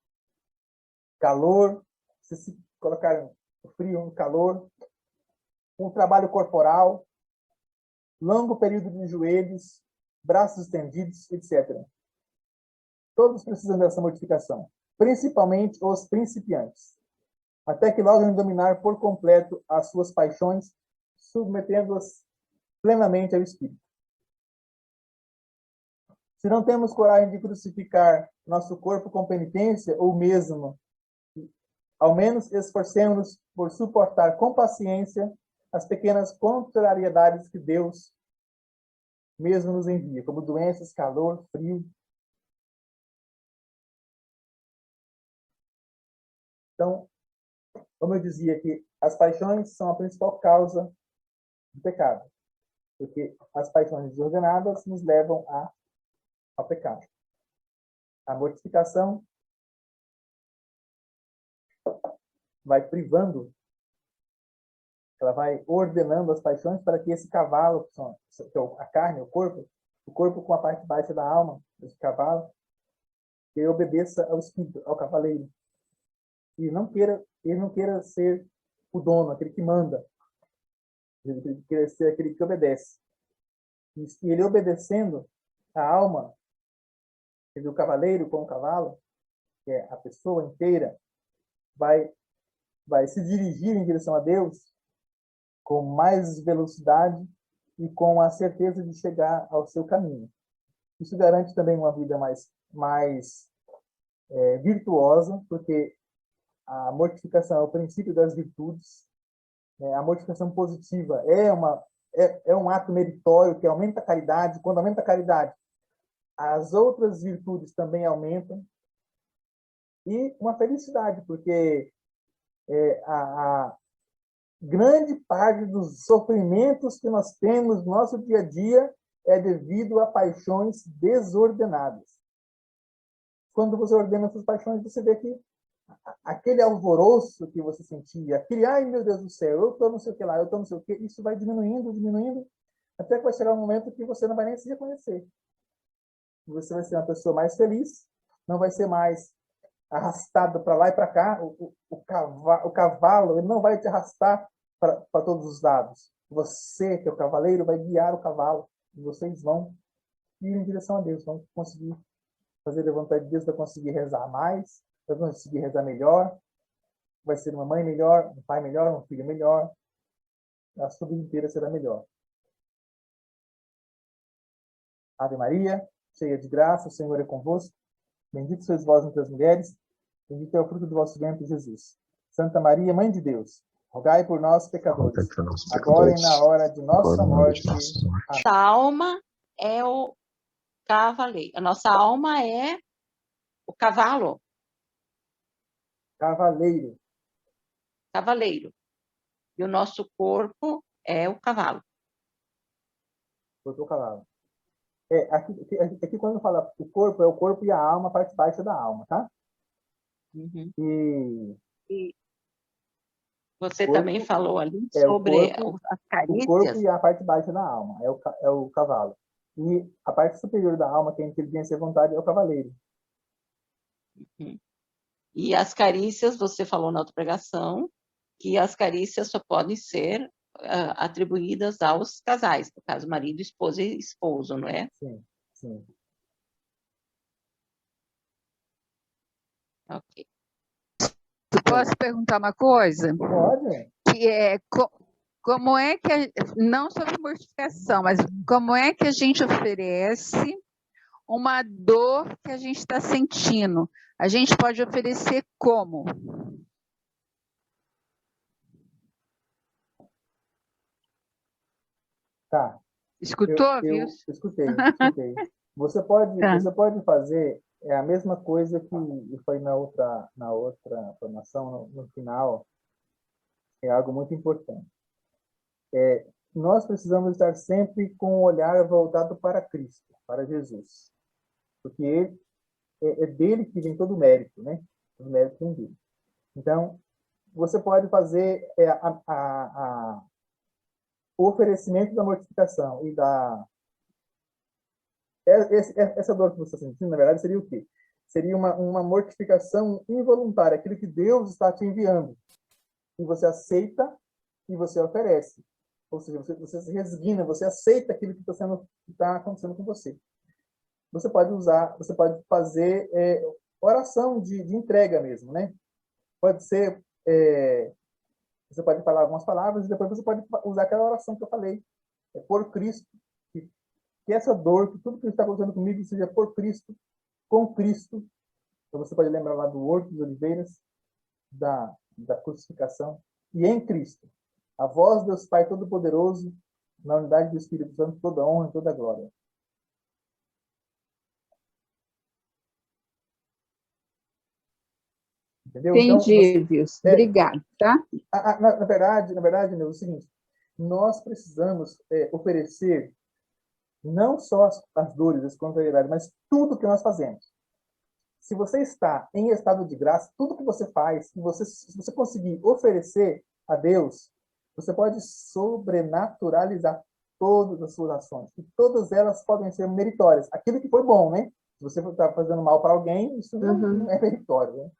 calor, se colocar frio, um calor, um trabalho corporal, longo período de joelhos, braços estendidos, etc. Todos precisam dessa mortificação, principalmente os principiantes, até que logrem dominar por completo as suas paixões, submetendo-as plenamente ao Espírito. Se não temos coragem de crucificar nosso corpo com penitência, ou mesmo, ao menos esforcemos-nos por suportar com paciência as pequenas contrariedades que Deus mesmo nos envia, como doenças, calor, frio. Então, como eu dizia aqui, as paixões são a principal causa do pecado, porque as paixões desordenadas nos levam ao pecado. A mortificação vai privando, ela vai ordenando as paixões para que esse cavalo, que é a carne, o corpo com a parte baixa da alma, desse cavalo, que ele obedeça ao espírito, ao cavaleiro. E ele não queira ser o dono, aquele que manda. Ele queira ser aquele que obedece. E ele obedecendo a alma, o cavaleiro com o cavalo, que é a pessoa inteira, vai se dirigir em direção a Deus com mais velocidade e com a certeza de chegar ao seu caminho. Isso garante também uma vida mais virtuosa, porque a mortificação é o princípio das virtudes. A mortificação positiva é um ato meritório que aumenta a caridade. Quando aumenta a caridade, as outras virtudes também aumentam. E uma felicidade, porque grande parte dos sofrimentos que nós temos no nosso dia a dia é devido a paixões desordenadas. Quando você ordena suas paixões, você vê que aquele alvoroço que você sentia, aquele, ai meu Deus do céu, eu estou não sei o que lá, eu estou não sei o que, isso vai diminuindo, diminuindo, até que vai chegar um momento que você não vai nem se reconhecer. Você vai ser uma pessoa mais feliz, não vai ser mais arrastado para lá e para cá. O cavalo ele não vai te arrastar para todos os lados. Você, que é o cavaleiro, vai guiar o cavalo. E vocês vão ir em direção a Deus, vão conseguir fazer a vontade de Deus, vai conseguir rezar mais, vai conseguir rezar melhor, vai ser uma mãe melhor, um pai melhor, um filho melhor. A sua vida inteira será melhor. Ave Maria, cheia de graça, o Senhor é convosco. Bendito sois vós entre as mulheres, bendito é o fruto do vosso ventre, Jesus. Santa Maria, Mãe de Deus, rogai por nós, pecadores, agora e na hora de nossa morte. Nossa alma é o cavaleiro. A nossa alma é o cavalo. Cavaleiro. Cavaleiro. E o nosso corpo é o cavalo. Corpo é o cavalo. Aqui quando fala o corpo, é o corpo e a alma, a parte baixa da alma, tá? Uhum. E você corpo, também falou ali sobre as carícias. O corpo e a parte baixa da alma é o cavalo. E a parte superior da alma, que é a inteligência e a vontade, é o cavaleiro. Uhum. E as carícias, você falou na outra pregação, que as carícias só podem ser atribuídas aos casais, no caso, marido, esposa e esposo, não é? Sim, sim. Ok. Posso perguntar uma coisa? Pode. Que é, como é que, não sobre mortificação, mas como é que a gente oferece uma dor que a gente está sentindo? A gente pode oferecer como? Tá. Escutou, viu? Escutei. Você pode fazer a mesma coisa que foi na outra formação, no final. É algo muito importante. Nós precisamos estar sempre com o olhar voltado para Cristo, para Jesus. Porque é dele que vem todo o mérito, né? Todo o mérito vem dele. Então, você pode fazer o oferecimento da mortificação e essa dor que você está sentindo, na verdade, seria o quê? Seria uma mortificação involuntária, aquilo que Deus está te enviando. E você aceita e você oferece. Ou seja, você se resigna, você aceita aquilo que está acontecendo com você. Você pode fazer oração de entrega mesmo, né? Pode ser, você pode falar algumas palavras e depois você pode usar aquela oração que eu falei. É por Cristo. Que essa dor, que tudo que está acontecendo comigo seja por Cristo, com Cristo. Então você pode lembrar lá do Horto dos Oliveiras, da crucificação. E em Cristo, a voz de Deus Pai Todo-Poderoso, na unidade do Espírito Santo, toda honra e toda glória. Entendeu? Entendi, Wilson. Obrigada, tá? Na verdade, é o seguinte, nós precisamos oferecer não só as dores, as contrariedades, mas tudo que nós fazemos. Se você está em estado de graça, tudo que você faz, se você conseguir oferecer a Deus, você pode sobrenaturalizar todas as suas ações. E todas elas podem ser meritórias. Aquilo que foi bom, né? Se você está fazendo mal para alguém, isso não é meritório, né?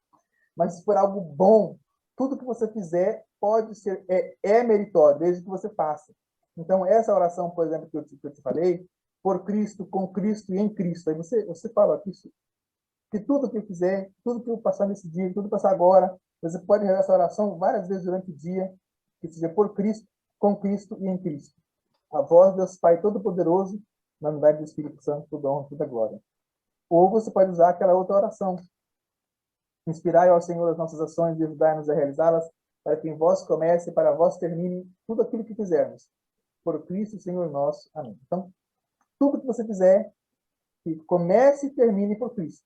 Mas se for algo bom, tudo que você fizer pode ser, meritório, desde que você faça. Então, essa oração, por exemplo, que eu te falei, por Cristo, com Cristo e em Cristo. Aí você fala que tudo que eu fizer, tudo que eu passar nesse dia, tudo que passar agora, você pode rezar essa oração várias vezes durante o dia, que seja por Cristo, com Cristo e em Cristo. A voz de Deus Pai Todo-Poderoso, na unidade do Espírito Santo, toda honra, toda glória. Ou você pode usar aquela outra oração. Inspirai ao Senhor as nossas ações e ajudai-nos a realizá-las, para que em vós comece e para vós termine tudo aquilo que fizermos. Por Cristo, Senhor nosso. Amém. Então, tudo que você fizer, que comece e termine por Cristo.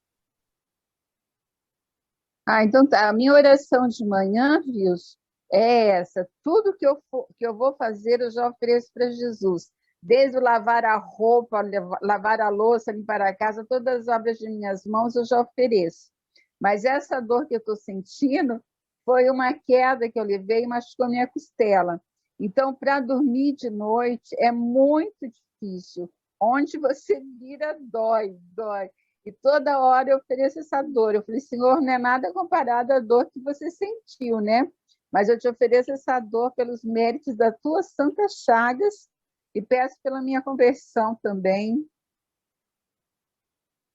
Então tá. A minha oração de manhã, Wilson, é essa. Tudo que eu vou fazer, eu já ofereço para Jesus. Desde lavar a roupa, lavar a louça, limpar a casa, todas as obras de minhas mãos eu já ofereço. Mas essa dor que eu estou sentindo foi uma queda que eu levei e machucou minha costela. Então, para dormir de noite é muito difícil. Onde você vira, dói, dói. E toda hora eu ofereço essa dor. Eu falei, Senhor, não é nada comparado à dor que você sentiu, né? Mas eu te ofereço essa dor pelos méritos das tuas santas chagas e peço pela minha conversão também.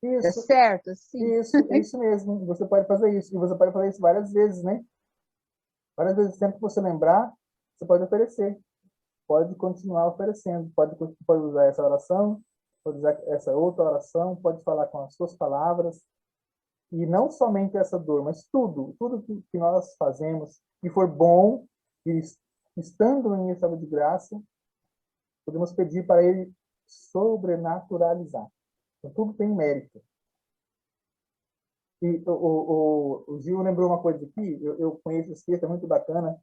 É Isso, certo? Sim. isso mesmo. Você pode fazer isso. E você pode fazer isso várias vezes, né? Várias vezes, sempre que você lembrar, você pode oferecer. Pode continuar oferecendo. Pode usar essa oração, pode usar essa outra oração, pode falar com as suas palavras. E não somente essa dor, mas tudo que nós fazemos, que for bom, e estando em estado de graça, podemos pedir para ele sobrenaturalizar. Então, tudo tem mérito. E o Gil lembrou uma coisa aqui, eu conheço esse texto, é muito bacana,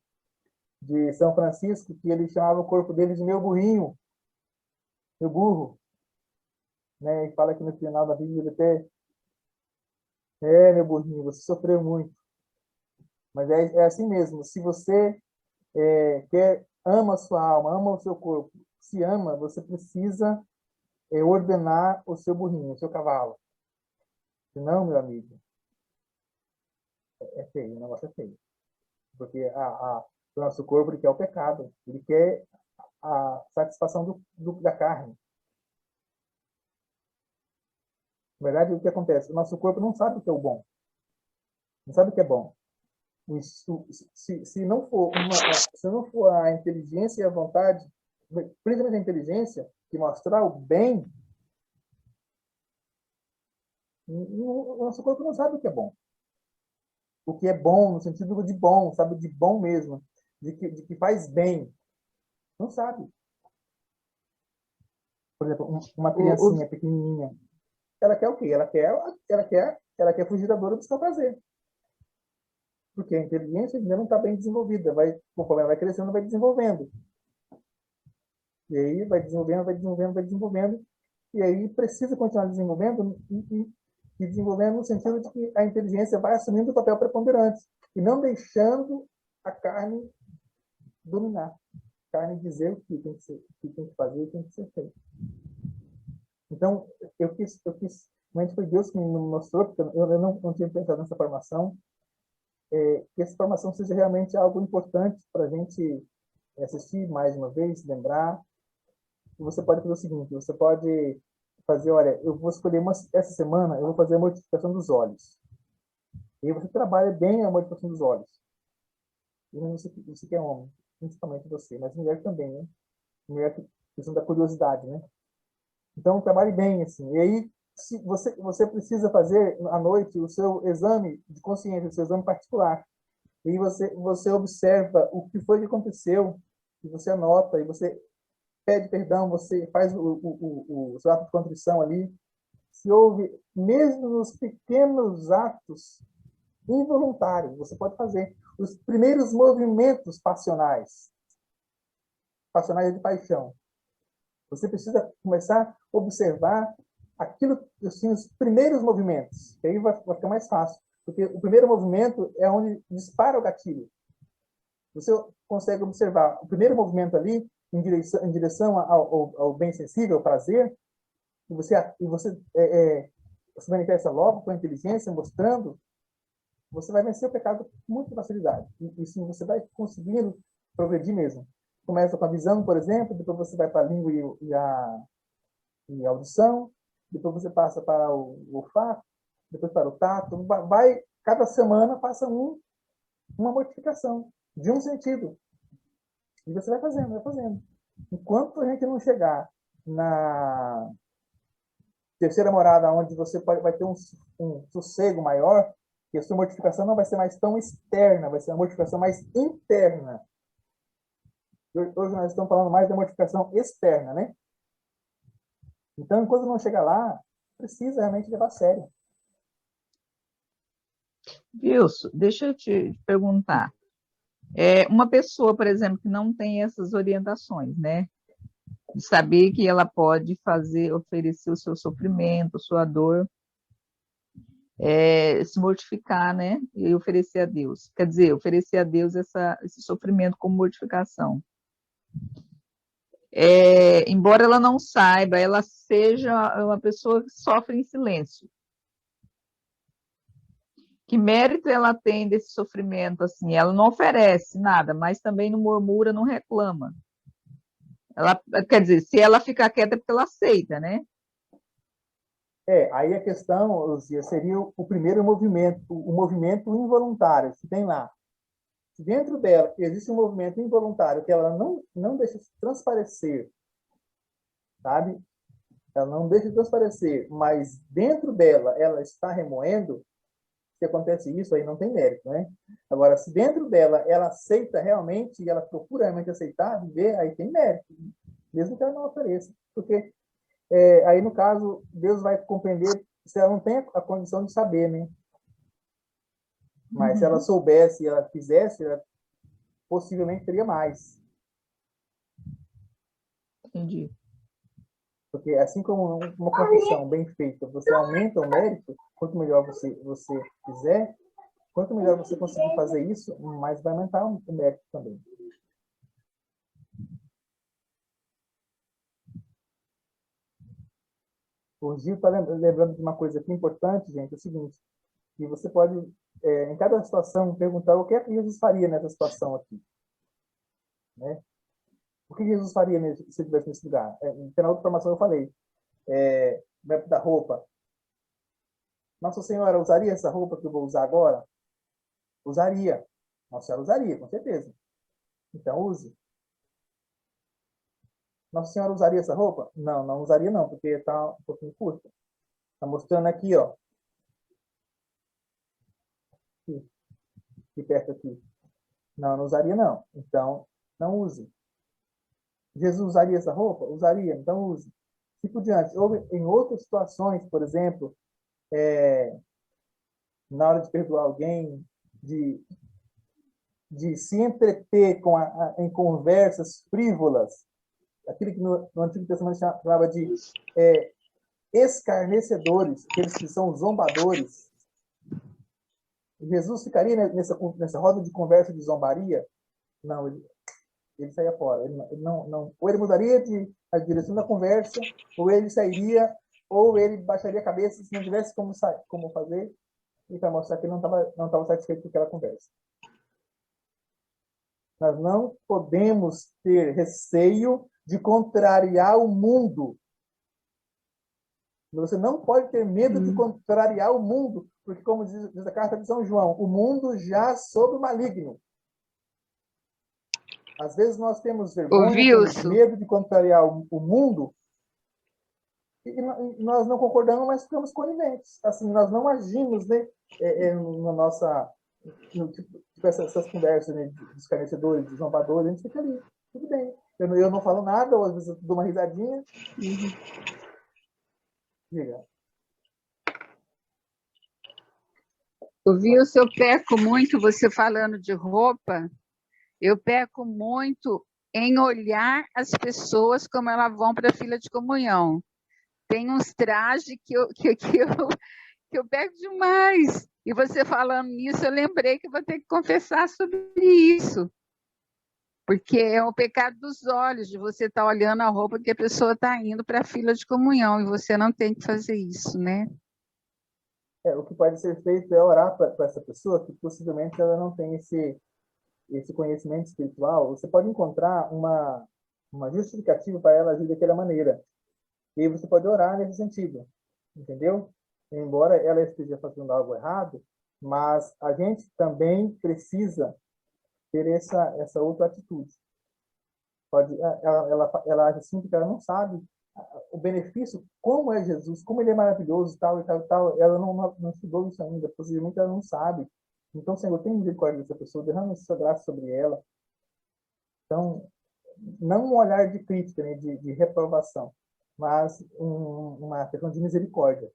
de São Francisco, que ele chamava o corpo dele de meu burrinho, meu burro, né? E fala que no final da Bíblia ele até, meu burrinho, você sofreu muito. Mas é assim mesmo, se você ama a sua alma, ama o seu corpo, se ama, você precisa ordenar o seu burrinho, o seu cavalo. Senão, meu amigo, é feio, o negócio é feio. Porque o nosso corpo ele quer o pecado, ele quer a satisfação da carne. Na verdade, o que acontece? O nosso corpo não sabe o que é o bom, não sabe o que é bom. Se não for a inteligência e a vontade, principalmente a inteligência, que mostrar o bem, o nosso corpo não sabe o que é bom. O que é bom, no sentido de bom, sabe? De bom mesmo, de que faz bem. Não sabe. Por exemplo, uma criancinha pequenininha, ela quer o quê? Ela quer fugir da dor e buscar prazer. Porque a inteligência ainda não está bem desenvolvida. O problema vai crescendo, vai desenvolvendo. E aí vai desenvolvendo, vai desenvolvendo, vai desenvolvendo. E aí precisa continuar desenvolvendo e desenvolvendo no sentido de que a inteligência vai assumindo o papel preponderante e não deixando a carne dominar. A carne dizer o que tem que fazer e o que tem que ser feito. Então, eu quis, realmente foi Deus que me mostrou, porque eu não tinha pensado nessa formação, que essa formação seja realmente algo importante para a gente assistir mais uma vez, lembrar. E você pode fazer o seguinte, você pode fazer, olha, eu vou escolher essa semana, eu vou fazer a mortificação dos olhos. E você trabalha bem a mortificação dos olhos. E você que é homem, principalmente você, mas mulher também, né? Mulher que questão da curiosidade, né? Então, trabalhe bem, assim. E aí, se você precisa fazer à noite o seu exame de consciência, o seu exame particular. E aí você observa o que foi que aconteceu, e você anota, e você pede perdão, você faz o seu ato de contrição ali. Se houve, mesmo nos pequenos atos involuntários, você pode fazer os primeiros movimentos passionais de paixão. Você precisa começar a observar aquilo, assim, os primeiros movimentos, que aí vai ficar mais fácil, porque o primeiro movimento é onde dispara o gatilho. Você consegue observar o primeiro movimento ali, em direção ao bem sensível, ao prazer, e você se manifesta logo com a inteligência, mostrando, você vai vencer o pecado com muita facilidade. E sim, você vai conseguindo progredir mesmo. Começa com a visão, por exemplo, depois você vai para a língua e a audição, depois você passa para o olfato, depois para o tato. Cada semana passa uma mortificação de um sentido. E você vai fazendo, vai fazendo. Enquanto a gente não chegar na terceira morada, onde você vai ter um sossego maior, que a sua mortificação não vai ser mais tão externa, vai ser uma mortificação mais interna. Hoje nós estamos falando mais da mortificação externa, né? Então, enquanto não chega lá, precisa realmente levar a sério. Wilson, deixa eu te perguntar. Uma pessoa, por exemplo, que não tem essas orientações, né? De saber que ela pode oferecer o seu sofrimento, sua dor, se mortificar, né? E oferecer a Deus. Quer dizer, oferecer a Deus esse sofrimento como mortificação. Embora ela não saiba, ela seja uma pessoa que sofre em silêncio. Que mérito ela tem desse sofrimento, assim? Ela não oferece nada, mas também não murmura, não reclama. Quer dizer, se ela ficar quieta é porque ela aceita, né? Aí a questão, Luzia, seria o primeiro movimento, o movimento involuntário, que tem lá. Se dentro dela existe um movimento involuntário que ela não deixa transparecer, sabe? Ela não deixa transparecer, mas dentro dela ela está remoendo, se acontece isso, aí não tem mérito, né? Agora, se dentro dela ela aceita realmente, e ela procura realmente aceitar, viver, aí tem mérito, mesmo que ela não ofereça. Porque aí, no caso, Deus vai compreender se ela não tem a condição de saber, né? Mas se ela soubesse e ela fizesse, ela possivelmente teria mais. Entendi. Porque assim como uma confissão bem feita, você aumenta o mérito, quanto melhor você fizer, quanto melhor você conseguir fazer isso, mais vai aumentar o mérito também. O Gil está lembrando de uma coisa aqui importante, gente, é o seguinte, que você pode, em cada situação, perguntar o que é que Jesus faria nessa situação aqui. Né? O que Jesus faria se ele estivesse nesse lugar? Na outra formação eu falei, da roupa. Nossa Senhora usaria essa roupa que eu vou usar agora? Usaria. Nossa Senhora usaria, com certeza. Então use. Nossa Senhora usaria essa roupa? Não, não usaria não, porque está um pouquinho curta. Está mostrando aqui, ó. Aqui perto aqui. Não, não usaria não. Então, não use. Jesus usaria essa roupa? Usaria, então use. E por diante. Ou em outras situações, por exemplo, na hora de perdoar alguém, de se entreter em conversas frívolas, aquilo que no Antigo Testamento chamava de escarnecedores, aqueles que são zombadores. Jesus ficaria nessa roda de conversa de zombaria? Não, ele saía fora. Ele não, ou ele mudaria a direção da conversa, ou ele sairia, ou ele baixaria a cabeça se não tivesse como fazer, e para mostrar que ele não estava satisfeito com aquela conversa. Nós não podemos ter receio de contrariar o mundo. Você não pode ter medo de contrariar o mundo, porque, como diz a carta de São João, o mundo já sob o maligno. Às vezes nós temos vergonha, temos medo de contrariar o mundo, e nós não concordamos, mas ficamos coniventes. Assim, nós não agimos, né, na nossa... tipo essas conversas, né, de escarnecedores, de zombadores, a gente fica ali, tudo bem. Eu não falo nada, ou às vezes eu dou uma risadinha. Diga. Wilson, eu peco muito, você falando de roupa, eu peco muito em olhar as pessoas como elas vão para a fila de comunhão. Tem uns trajes que eu pego demais. E você falando nisso, eu lembrei que eu vou ter que confessar sobre isso. Porque é o pecado dos olhos, de você estar olhando a roupa que a pessoa está indo para a fila de comunhão, e você não tem que fazer isso, né? O que pode ser feito é orar para essa pessoa, que possivelmente ela não tem esse conhecimento espiritual. Você pode encontrar uma justificativa para ela agir daquela maneira. E você pode orar nesse sentido, entendeu? Embora ela esteja fazendo algo errado, mas a gente também precisa ter essa outra atitude. Ela age assim porque ela não sabe o benefício, como é Jesus, como ele é maravilhoso, tal e tal e tal. Ela não estudou isso ainda, possivelmente ela não sabe. Então, Senhor, tem misericórdia dessa pessoa, derrama a sua graça sobre ela. Então, não um olhar de crítica, né, de reprovação, mas uma questão de misericórdia.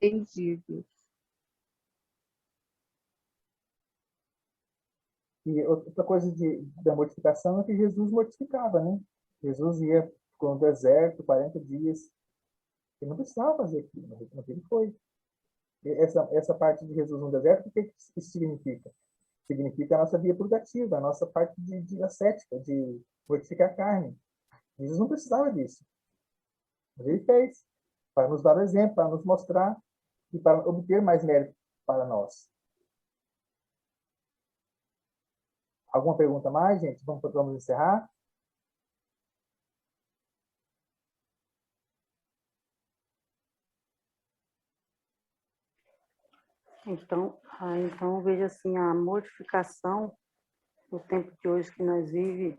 Entendido. E outra coisa da mortificação é que Jesus mortificava, né? Jesus ia para o deserto 40 dias. Ele não precisava fazer aquilo, mas ele foi. E essa parte de Jesus no deserto, o que isso significa? Significa a nossa via purgativa, a nossa parte de ascética, de mortificar a carne. Jesus não precisava disso. Mas ele fez, para nos dar o exemplo, para nos mostrar e para obter mais mérito para nós. Alguma pergunta mais, gente? Vamos encerrar? Então, eu vejo assim, a mortificação no tempo de hoje que nós vivemos,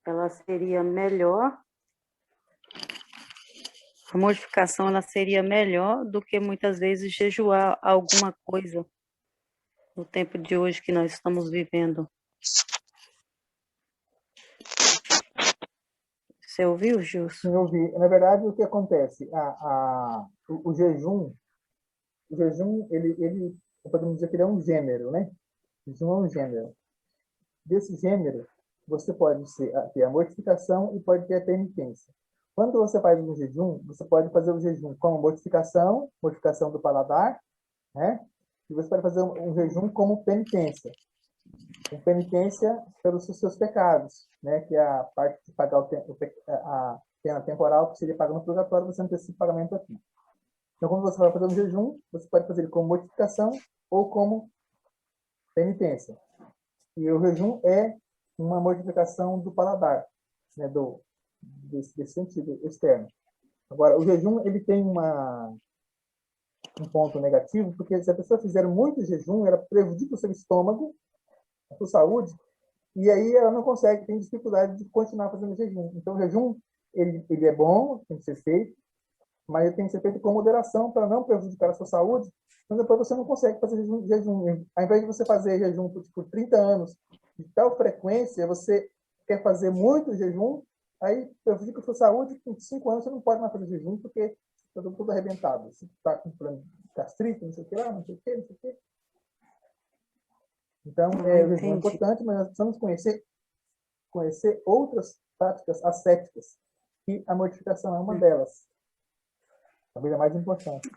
ela seria melhor. A mortificação ela seria melhor do que muitas vezes jejuar alguma coisa no tempo de hoje que nós estamos vivendo. Você ouviu, Gilson? Sim, eu vi. Na verdade, o que acontece? O jejum, ele, podemos dizer que ele é um gênero, né? O jejum é um gênero. Desse gênero, você pode ter a mortificação e pode ter a penitência. Quando você faz um jejum, você pode fazer o jejum como mortificação do paladar, né? E você pode fazer um jejum como penitência. Penitência pelos seus pecados, né? Que é a parte de pagar a pena temporal que seria paga no purgatório, você antecipa o pagamento aqui. Então, quando você vai fazer um jejum, você pode fazer ele como mortificação ou como penitência. E o jejum é uma mortificação do paladar, né? Desse sentido externo. Agora, o jejum ele tem um ponto negativo, porque se a pessoa fizer muito jejum, ela prejudica o seu estômago, a sua saúde, e aí ela não consegue, tem dificuldade de continuar fazendo jejum. Então, o jejum, ele é bom, tem que ser feito, mas ele tem que ser feito com moderação para não prejudicar a sua saúde, mas depois você não consegue fazer jejum. Ao invés de você fazer jejum por 30 anos, de tal frequência, você quer fazer muito jejum, aí prejudica a sua saúde, com 5 anos você não pode mais fazer jejum, porque está tudo arrebentado. Você está com plano de gastrite, não sei o que lá, não sei o que, não sei o que. Então, o jejum é importante, mas nós precisamos conhecer outras práticas ascéticas, e a mortificação é uma delas. Talvez a mais importante.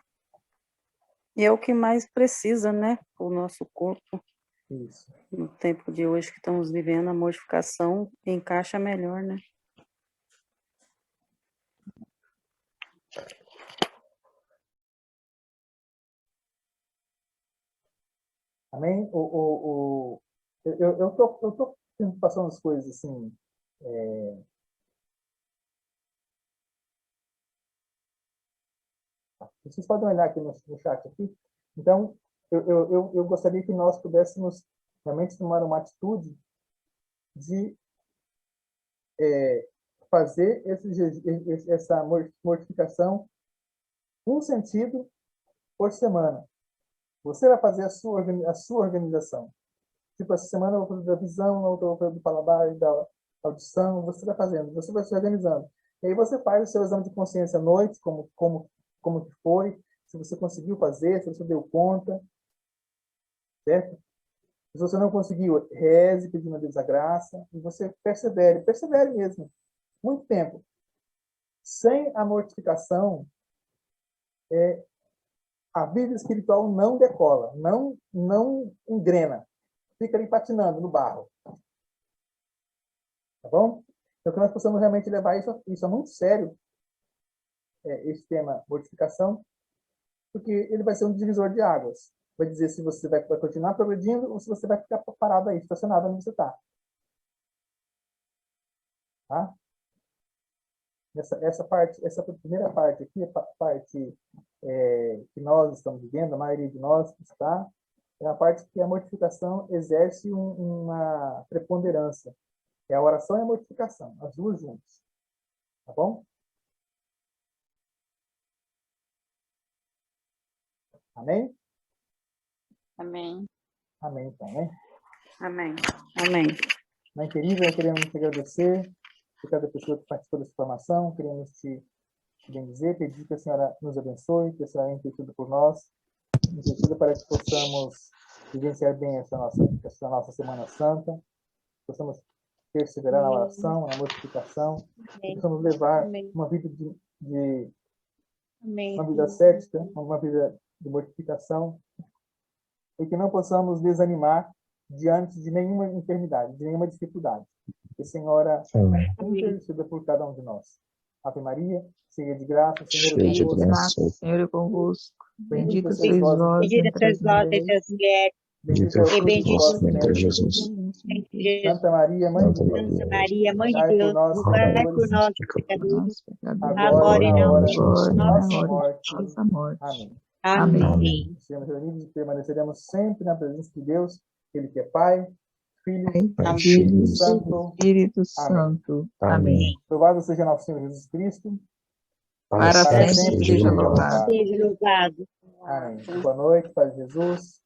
E é o que mais precisa, né? O nosso corpo. Isso. No tempo de hoje que estamos vivendo, a mortificação encaixa melhor, né? Amém? Eu tô passando as coisas assim. Vocês podem olhar aqui no chat aqui. Então, eu gostaria que nós pudéssemos realmente tomar uma atitude de fazer essa mortificação um sentido por semana. Você vai fazer a sua organização. Tipo, essa semana eu vou fazer da visão, na outra eu vou fazer do paladar, da audição. Você vai fazendo, você vai se organizando. E aí você faz o seu exame de consciência à noite, como que foi, se você conseguiu fazer, se você deu conta, certo? Se você não conseguiu, reze pedindo a Deus a graça, e você persevere mesmo, muito tempo. Sem a mortificação, a vida espiritual não decola, não engrena, fica ali patinando no barro. Tá bom? Então, que nós possamos realmente levar isso a muito sério, esse tema mortificação, porque ele vai ser um divisor de águas. Vai dizer se você vai continuar progredindo ou se você vai ficar parado aí, estacionado onde você está. Tá? Essa primeira parte aqui, a parte que nós estamos vivendo, a maioria de nós está, é a parte que a mortificação exerce uma preponderância. É a oração e a mortificação, as duas juntas. Tá bom? Amém? Amém. Amém, então, né? Amém. Amém. Mãe querida, queremos te agradecer por cada pessoa que participou dessa formação, queremos te bem dizer, pedir que a senhora nos abençoe, que a senhora interceda por nós, interceda para que possamos vivenciar bem essa nossa Semana Santa, possamos perseverar na oração, na mortificação, que possamos levar uma vida uma vida cética, uma vida de mortificação, e que não possamos desanimar diante de nenhuma enfermidade, de nenhuma dificuldade. Que a Senhora interceda por cada um de nós. Ave Maria, cheia de graça, Senhor é convosco. Senhor é convosco. Bendita Bendita sois sois vós vós entre entre as mulheres. mulheres, bendito é o fruto do vosso bendito ventre, Jesus. Santa Maria, Mãe de Deus, Santa Maria, Mãe de rogai por Deus, nós, rogai por pecadores, nós, Por pecadores, nós, pecadores, agora e na hora de agora e na nossa hora morte. de nossa morte. Amém. Amém. Estivemos reunidos e permaneceremos sempre na presença de Deus, Ele que é Pai, Filho Pai, e Filho Espírito Santo. Espírito Amém. Santo. Amém. Louvado seja nosso Senhor Jesus Cristo. Para Para sempre sempre seja seja louvado. Seja louvado. Amém. Boa noite, Pai Jesus.